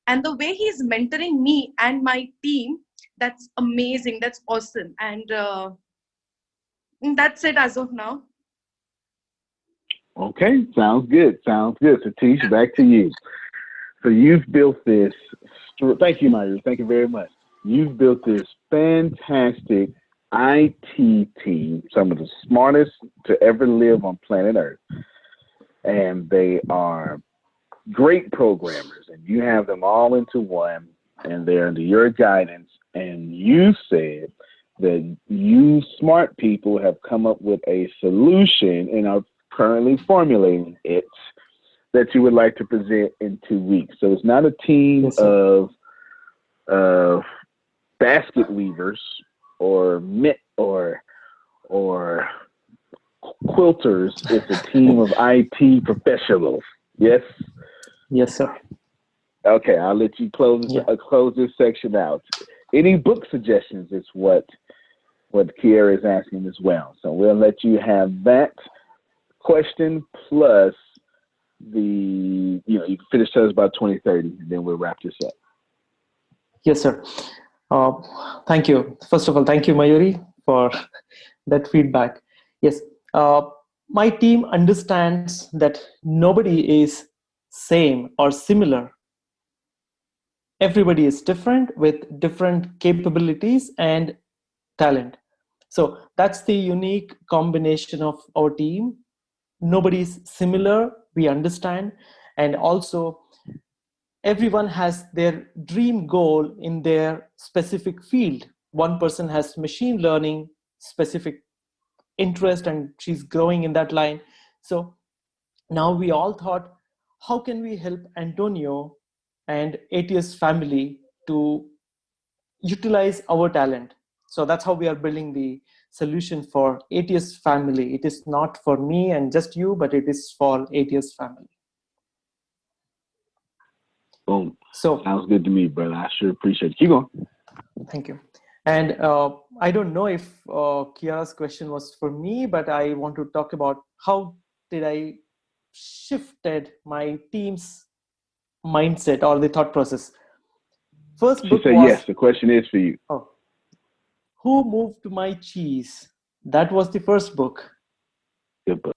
And the way he's mentoring me and my team, that's amazing. That's awesome. And that's it as of now. Okay, sounds good. Sounds good. Satish, back to you. So you've built this. Thank you, Mayuri. Thank you very much. You've built this fantastic IT team, some of the smartest to ever live on planet Earth. And they are great programmers, and you have them all into one, and they're under your guidance. And you said that you smart people have come up with a solution and are currently formulating it that you would like to present in 2 weeks. So it's not a team of basket weavers or quilters. It's a team of IT professionals. Yes. Yes, sir. Okay, I'll let you close this section out. Any book suggestions is what Kiera is asking as well. So we'll let you have that question plus you can finish us by 2030, and then we'll wrap this up. Yes, sir. Thank you. First of all, thank you, Mayuri, for that feedback. Yes, my team understands that nobody is same or similar. Everybody is different with different capabilities and talent. So that's the unique combination of our team. Nobody is similar, we understand. And also, everyone has their dream goal in their specific field. One person has machine learning specific interest and she's growing in that line. So now we all thought, how can we help Antonio and ATS family to utilize our talent? So that's how we are building the solution for ATS family. It is not for me and just you, but it is for ATS family. Boom. So sounds good to me, brother. I sure appreciate it. Keep going. Thank you. And I don't know if Kiara's question was for me, but I want to talk about how did I shifted my team's mindset or the thought process. First She book said was, yes. The question is for you. Oh, Who Moved My Cheese? That was the first book. Good book.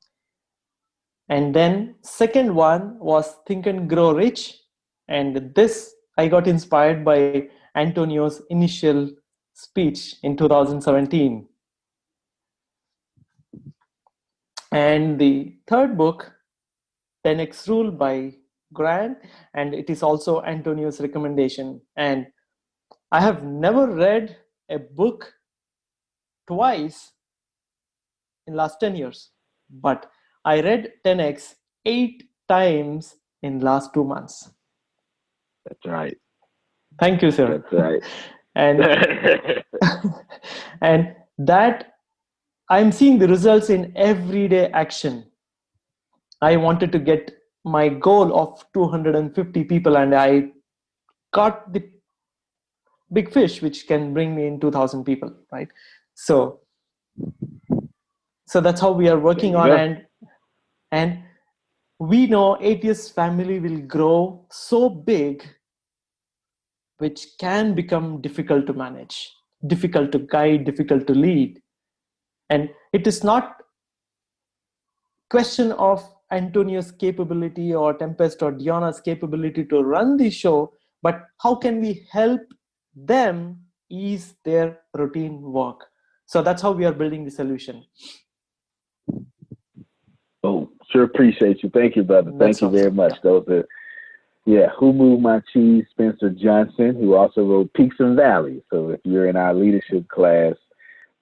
And then second one was Think and Grow Rich. And this I got inspired by Antonio's initial speech in 2017. And the third book, 10X Rule by Grant, and it is also Antonio's recommendation. And I have never read a book twice in last 10 years, but I read 10X 8 times in last 2 months. That's right. Thank you, sir. That's right. And and that I'm seeing the results in everyday action. I wanted to get my goal of 250 people, and I caught the big fish, which can bring me in 2,000 people, right? So that's how we are working on, and we know ATS family will grow so big, which can become difficult to manage, difficult to guide, difficult to lead. And it is not question of Antonio's capability or Tempest or Dionna's capability to run the show, but how can we help them ease their routine work? So that's how we are building the solution. Oh, sure appreciate you. Thank you, brother. That's Thank you very awesome. much. Yeah. Those are, yeah, Who Moved My Cheese, Spencer Johnson, who also wrote Peaks and Valleys. So if you're in our leadership class,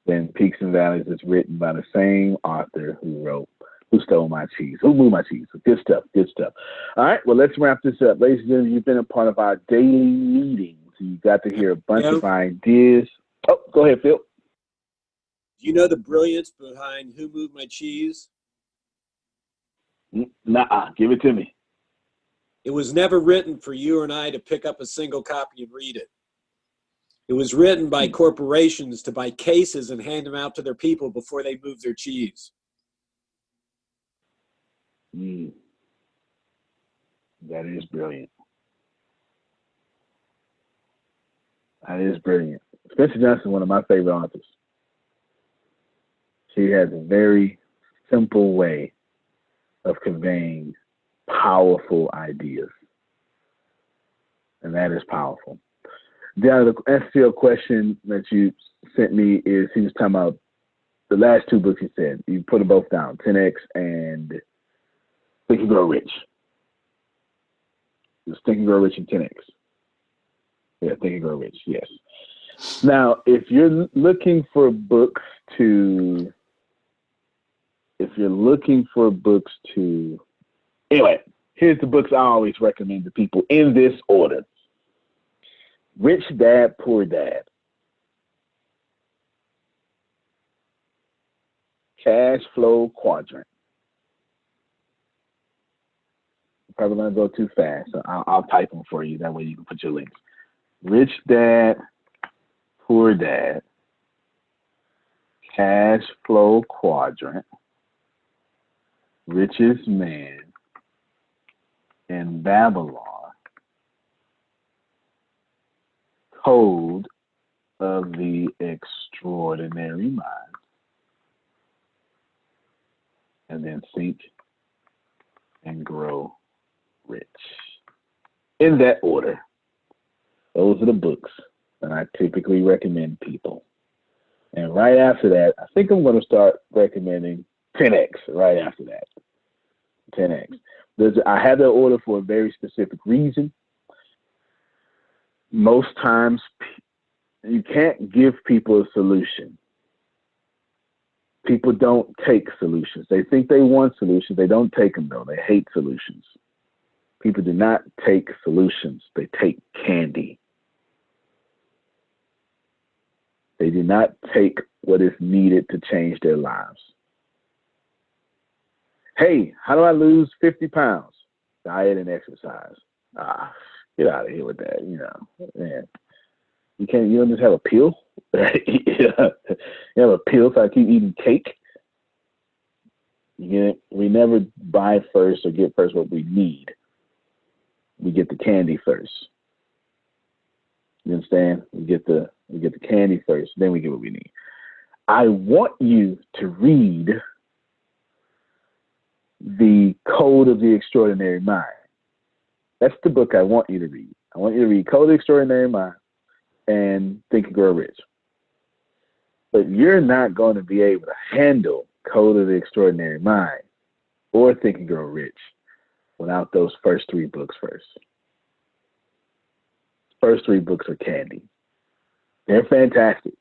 then Peaks and Valleys is written by the same author who wrote Who Stole My Cheese, Who Moved My Cheese. Good stuff, good stuff. All right, well, let's wrap this up. Ladies and gentlemen, you've been a part of our daily meetings. You got to hear a bunch of ideas. Oh, go ahead, Phil. Do you know the brilliance behind Who Moved My Cheese? Nuh-uh, give it to me. It was never written for you and I to pick up a single copy and read it. It was written by corporations to buy cases and hand them out to their people before they move their cheese. That is brilliant. That is brilliant. Spencer Johnson, one of my favorite authors. She has a very simple way of conveying powerful ideas. And that is powerful. The STL question that you sent me is, he was talking about the last two books he said. You put them both down, 10X and Think and Grow Rich. It's Think and Grow Rich and 10X. Yeah, Think and Grow Rich, yes. Now, if you're looking for books to, anyway, here's the books I always recommend to people in this order. Rich Dad, Poor Dad. Cash Flow Quadrant. I'm probably going to go too fast, so I'll type them for you. That way you can put your links. Rich Dad, Poor Dad. Cash Flow Quadrant. Richest Man in Babylon. Code of the Extraordinary Mind. And then Think and Grow Rich. In that order. Those are the books that I typically recommend people. And right after that, I think I'm going to start recommending 10X right after that. 10X. I have that order for a very specific reason. Most times, you can't give people a solution. People don't take solutions. They think they want solutions. They don't take them, though. They hate solutions. People do not take solutions. They take candy. They do not take what is needed to change their lives. Hey, how do I lose 50 pounds? Diet and exercise. Get out of here with that, man. You don't just have a pill. You have a pill so I keep eating cake. We never buy first or get first what we need. We get the candy first. You understand? We get the candy first, then we get what we need. I want you to read The Code of the Extraordinary Mind. That's the book I want you to read. I want you to read Code of the Extraordinary Mind and Think and Grow Rich. But you're not going to be able to handle Code of the Extraordinary Mind or Think and Grow Rich without those first three books first. First three books are candy. They're fantastic.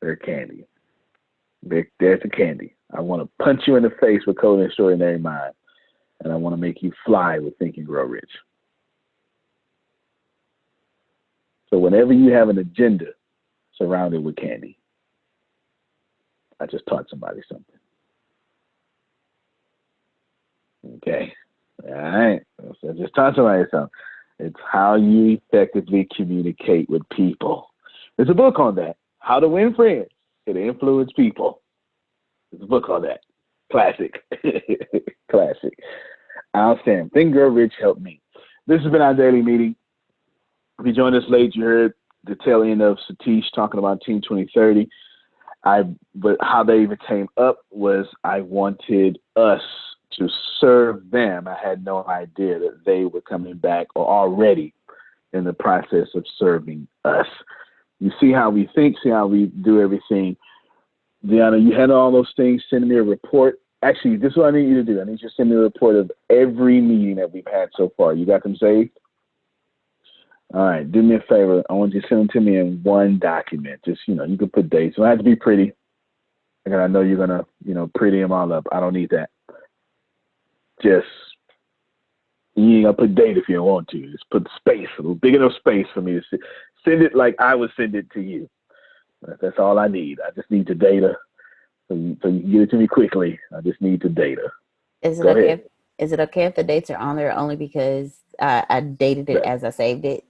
They're candy. There's the candy. I want to punch you in the face with Code of the Extraordinary Mind, and I want to make you fly with Think and Grow Rich. So whenever you have an agenda, surround it with candy. I just taught somebody something. Okay. All right. So I just taught somebody something. It's how you effectively communicate with people. There's a book on that. How to Win Friends and Influence People. There's a book on that. Classic. Classic. Outstanding. Think and Grow Rich helped me. This has been our daily meeting. If you joined us late, you heard the tail end of Satish talking about Team 2030. But how they even came up was I wanted us to serve them. I had no idea that they were coming back or already in the process of serving us. You see how we think, see how we do everything. Deanna, you had all those things. Send me a report. Actually, this is what I need you to do. I need you to send me a report of every meeting that we've had so far. You got them saved? All right. Do me a favor. I want you to send them to me in one document. Just, you can put dates. It don't have to be pretty. Because I know you're going to, pretty them all up. I don't need that. Just, you ain't going to put date if you don't want to. Just put space, a little big enough space for me to send it like I would send it to you. That's all I need. I just need the data. So you can get it to me quickly. I just need the data. Is it okay? Is it okay if the dates are on there only because I dated it as I saved it?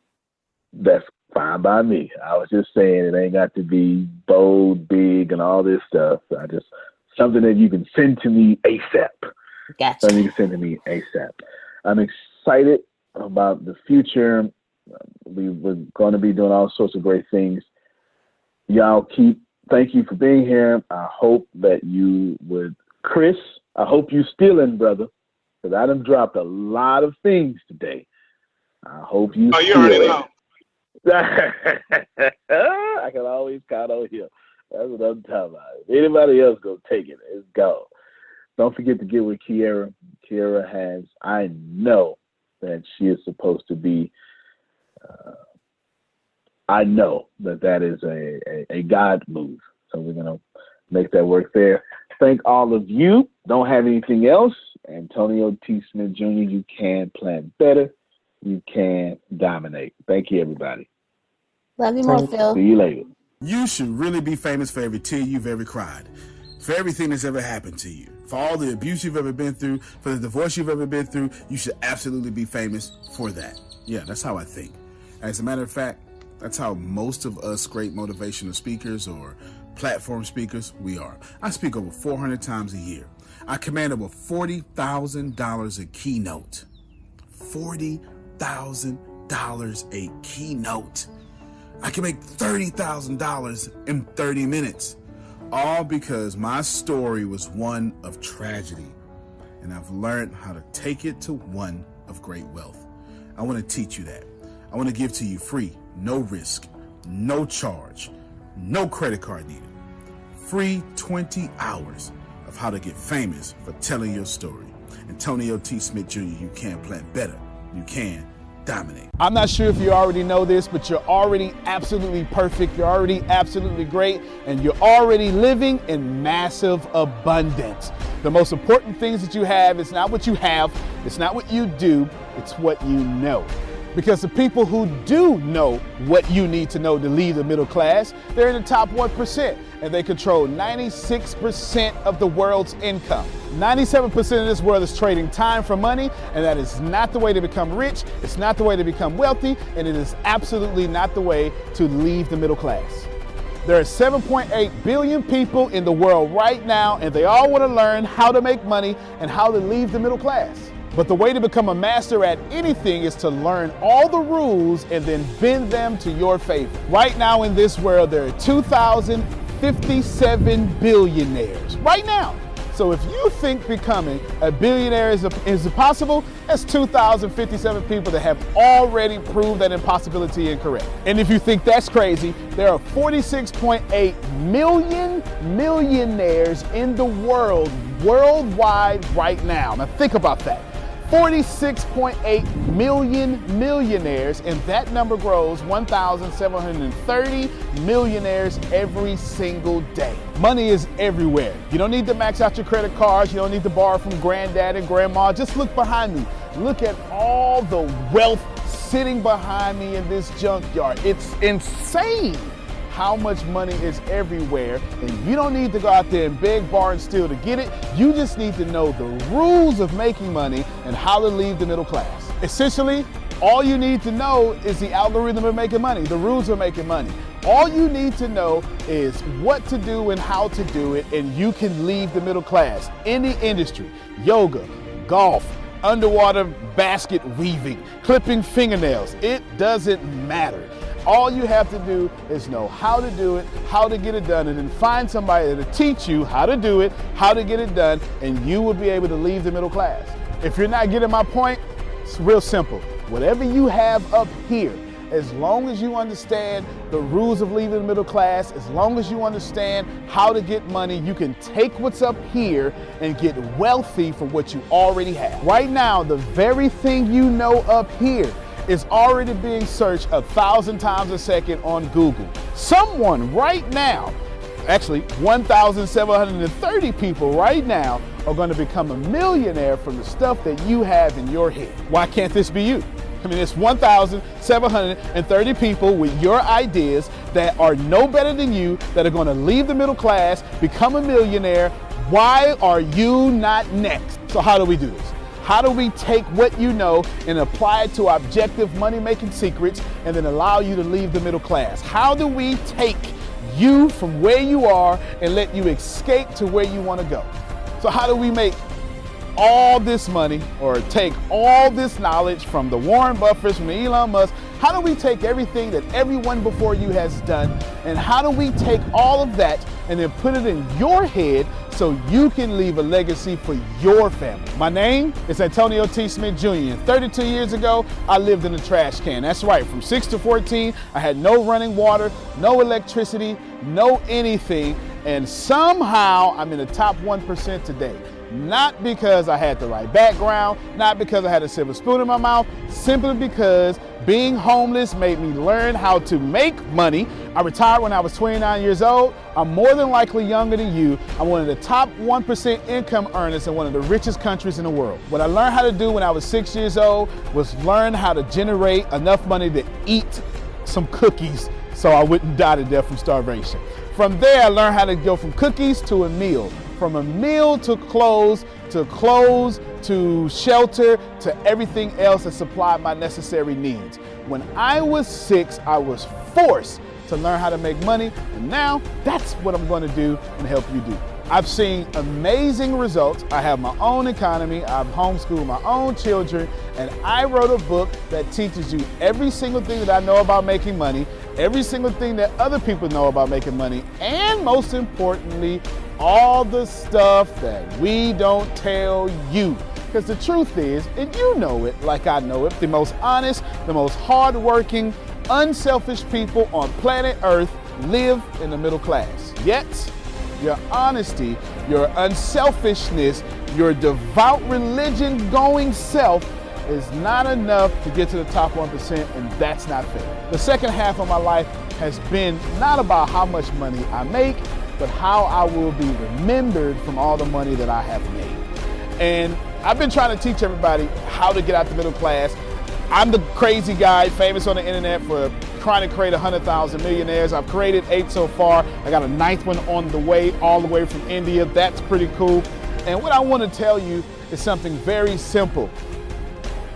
That's fine by me. I was just saying it ain't got to be bold, big, and all this stuff. Something that you can send to me ASAP. Gotcha. Something you can send to me ASAP. I'm excited about the future. We're going to be doing all sorts of great things. Y'all thank you for being here. I hope that you would, Chris, I hope you stealing, brother, because I done dropped a lot of things today. I hope you you already know. I can always count on him. That's what I'm talking about. If anybody else go take it, it's gone. Don't forget to get with Kiera. Kiera has, I know that she is supposed to be, I know that is a God move. So we're going to make that work there. Thank all of you. Don't have anything else. Antonio T. Smith Jr., you can plan better. You can dominate. Thank you, everybody. Love you more, Phil. See you later. You should really be famous for every tear you've ever cried, for everything that's ever happened to you, for all the abuse you've ever been through, for the divorce you've ever been through. You should absolutely be famous for that. Yeah, that's how I think. As a matter of fact, that's how most of us great motivational speakers or platform speakers, we are. I speak over 400 times a year. I command over $40,000 a keynote. $40,000 a keynote. I can make $30,000 in 30 minutes. All because my story was one of tragedy. And I've learned how to take it to one of great wealth. I want to teach you that. I want to give to you free, no risk, no charge, no credit card needed. Free 20 hours of how to get famous for telling your story. Antonio T. Smith Jr., you can plan better. You can dominate. I'm not sure if you already know this, but you're already absolutely perfect. You're already absolutely great. And you're already living in massive abundance. The most important things that you have is not what you have. It's not what you do. It's what you know. Because the people who do know what you need to know to lead the middle class, they're in the top 1%, and they control 96% of the world's income. 97% of this world is trading time for money, and that is not the way to become rich, it's not the way to become wealthy, and it is absolutely not the way to leave the middle class. There are 7.8 billion people in the world right now, and they all want to learn how to make money and how to leave the middle class. But the way to become a master at anything is to learn all the rules and then bend them to your favor. Right now in this world, there are 2,057 billionaires. Right now. So if you think becoming a billionaire is impossible, that's 2,057 people that have already proved that impossibility incorrect. And if you think that's crazy, there are 46.8 million millionaires in the world, worldwide right now. Now think about that. 46.8 million millionaires, and that number grows 1,730 millionaires every single day. Money is everywhere. You don't need to max out your credit cards. You don't need to borrow from granddad and grandma. Just look behind me. Look at all the wealth sitting behind me in this junkyard. It's insane how much money is everywhere, and you don't need to go out there and beg, borrow, and steal to get it. You just need to know the rules of making money and how to leave the middle class. Essentially, all you need to know is the algorithm of making money, the rules of making money. All you need to know is what to do and how to do it, and you can leave the middle class. Any industry, yoga, golf, underwater basket weaving, clipping fingernails, it doesn't matter. All you have to do is know how to do it, how to get it done, and then find somebody to teach you how to do it, how to get it done, and you will be able to leave the middle class. If you're not getting my point, it's real simple. Whatever you have up here, as long as you understand the rules of leaving the middle class, as long as you understand how to get money, you can take what's up here and get wealthy from what you already have. Right now, the very thing you know up here is already being searched 1,000 times a second on Google. Someone right now, actually 1,730 people right now are going to become a millionaire from the stuff that you have in your head. Why can't this be you? I mean, it's 1,730 people with your ideas that are no better than you, that are going to leave the middle class, become a millionaire. Why are you not next? So how do we do this? How do we take what you know and apply it to objective money-making secrets and then allow you to leave the middle class? How do we take you from where you are and let you escape to where you want to go? So how do we make all this money, or take all this knowledge from the Warren Buffetts, from the Elon Musk? How do we take everything that everyone before you has done, and how do we take all of that and then put it in your head so you can leave a legacy for your family? My name is Antonio T. Smith Jr. 32 years ago, I lived in a trash can. That's right, from 6 to 14, I had no running water, no electricity, no anything, and somehow I'm in the top 1% today. Not because I had the right background, not because I had a silver spoon in my mouth, simply because being homeless made me learn how to make money. I retired when I was 29 years old. I'm more than likely younger than you. I'm one of the top 1% income earners in one of the richest countries in the world. What I learned how to do when I was 6 years old was learn how to generate enough money to eat some cookies so I wouldn't die to death from starvation. From there, I learned how to go from cookies to a meal. From a meal to clothes to shelter to everything else that supplied my necessary needs. When I was 6, I was forced to learn how to make money, and now that's what I'm going to do and help you do. I've seen amazing results. I have my own economy, I've homeschooled my own children, and I wrote a book that teaches you every single thing that I know about making money, every single thing that other people know about making money, and most importantly, all the stuff that we don't tell you. Because the truth is, and you know it like I know it, the most honest, the most hardworking, unselfish people on planet Earth live in the middle class. Yet, your honesty, your unselfishness, your devout religion-going self is not enough to get to the top 1%, and that's not fair. The second half of my life has been not about how much money I make, but how I will be remembered from all the money that I have made. And I've been trying to teach everybody how to get out the middle class. I'm the crazy guy famous on the internet for trying to create 100,000 millionaires. I've created 8 so far. I got a 9th one on the way, all the way from India. That's pretty cool. And what I want to tell you is something very simple.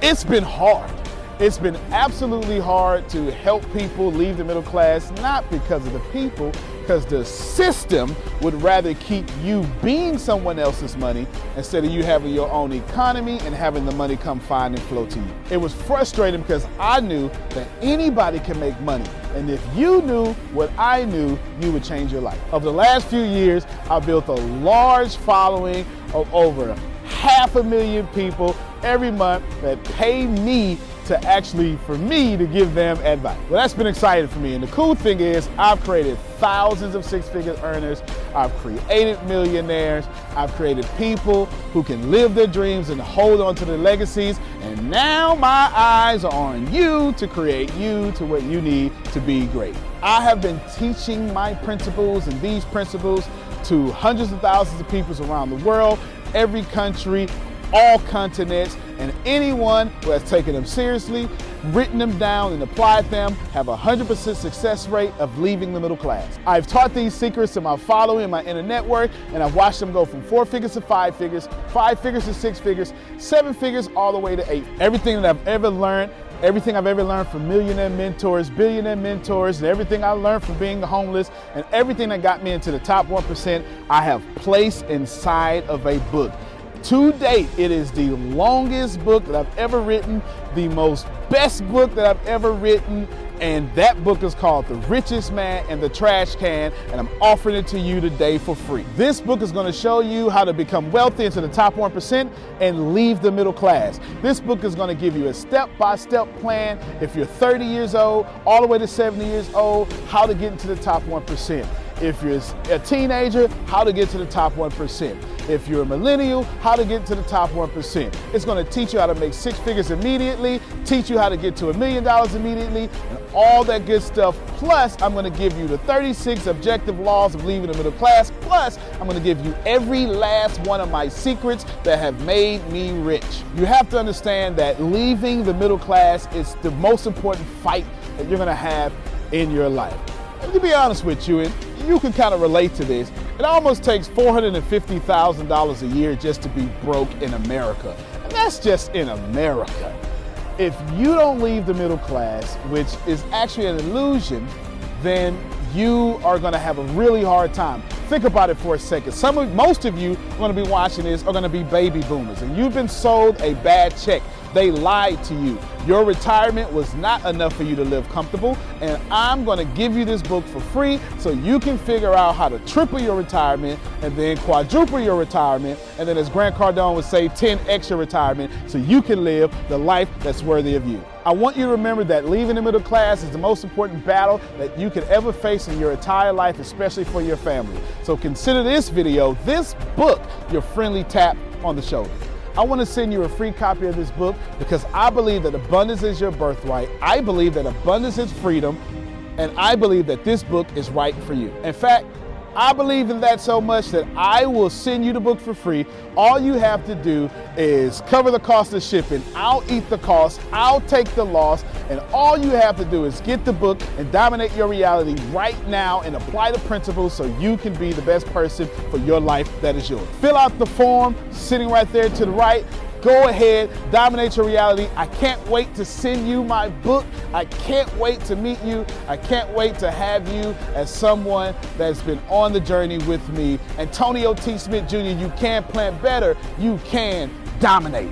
It's been hard. It's been absolutely hard to help people leave the middle class, not because of the people, because the system would rather keep you being someone else's money instead of you having your own economy and having the money come find and flow to you. It was frustrating because I knew that anybody can make money. And if you knew what I knew, you would change your life. Over the last few years, I've built a large following of over 500,000 people every month that pay me for me to give them advice. Well, that's been exciting for me. And the cool thing is I've created thousands of six-figure earners. I've created millionaires. I've created people who can live their dreams and hold on to their legacies. And now my eyes are on you to create you to what you need to be great. I have been teaching my principles and these principles to hundreds of thousands of people around the world, every country, all continents, and anyone who has taken them seriously, written them down, and applied them have a 100% success rate of leaving the middle class. I've taught these secrets to my following in my inner network, and I've watched them go from 4 figures to 5 figures, 5 figures to 6 figures, 7 figures, all the way to 8. Everything that I've ever learned from millionaire mentors, billionaire mentors, and everything I learned from being homeless, and everything that got me into the top 1%, I have placed inside of a book. To date, it is the longest book that I've ever written, the most best book that I've ever written, and that book is called The Richest Man in the Trash Can, and I'm offering it to you today for free. This book is going to show you how to become wealthy into the top 1% and leave the middle class. This book is going to give you a step-by-step plan if you're 30 years old, all the way to 70 years old, how to get into the top 1%. If you're a teenager, how to get to the top 1%. If you're a millennial, how to get to the top 1%. It's going to teach you how to make 6 figures immediately, teach you how to get to $1 million immediately, and all that good stuff. Plus, I'm going to give you the 36 objective laws of leaving the middle class. Plus, I'm going to give you every last one of my secrets that have made me rich. You have to understand that leaving the middle class is the most important fight that you're going to have in your life. And to be honest with you, and you can kind of relate to this, it almost takes $450,000 a year just to be broke in America. And that's just in America. If you don't leave the middle class, which is actually an illusion, then you are going to have a really hard time. Think about it for a second. Most of you are going to be watching this are going to be baby boomers, and you've been sold a bad check. They lied to you. Your retirement was not enough for you to live comfortable, and I'm going to give you this book for free so you can figure out how to triple your retirement and then quadruple your retirement, and then, as Grant Cardone would say, 10x your retirement so you can live the life that's worthy of you. I want you to remember that leaving the middle class is the most important battle that you could ever face in your entire life, especially for your family. So consider this video, this book, your friendly tap on the shoulder. I want to send you a free copy of this book because I believe that abundance is your birthright. I believe that abundance is freedom, and I believe that this book is right for you. In fact, I believe in that so much that I will send you the book for free. All you have to do is cover the cost of shipping. I'll eat the cost. I'll take the loss. And all you have to do is get the book and dominate your reality right now and apply the principles so you can be the best person for your life that is yours. Fill out the form sitting right there to the right. Go ahead, dominate your reality. I can't wait to send you my book. I can't wait to meet you. I can't wait to have you as someone that's been on the journey with me. Antonio T. Smith Jr., you can plan better. You can dominate.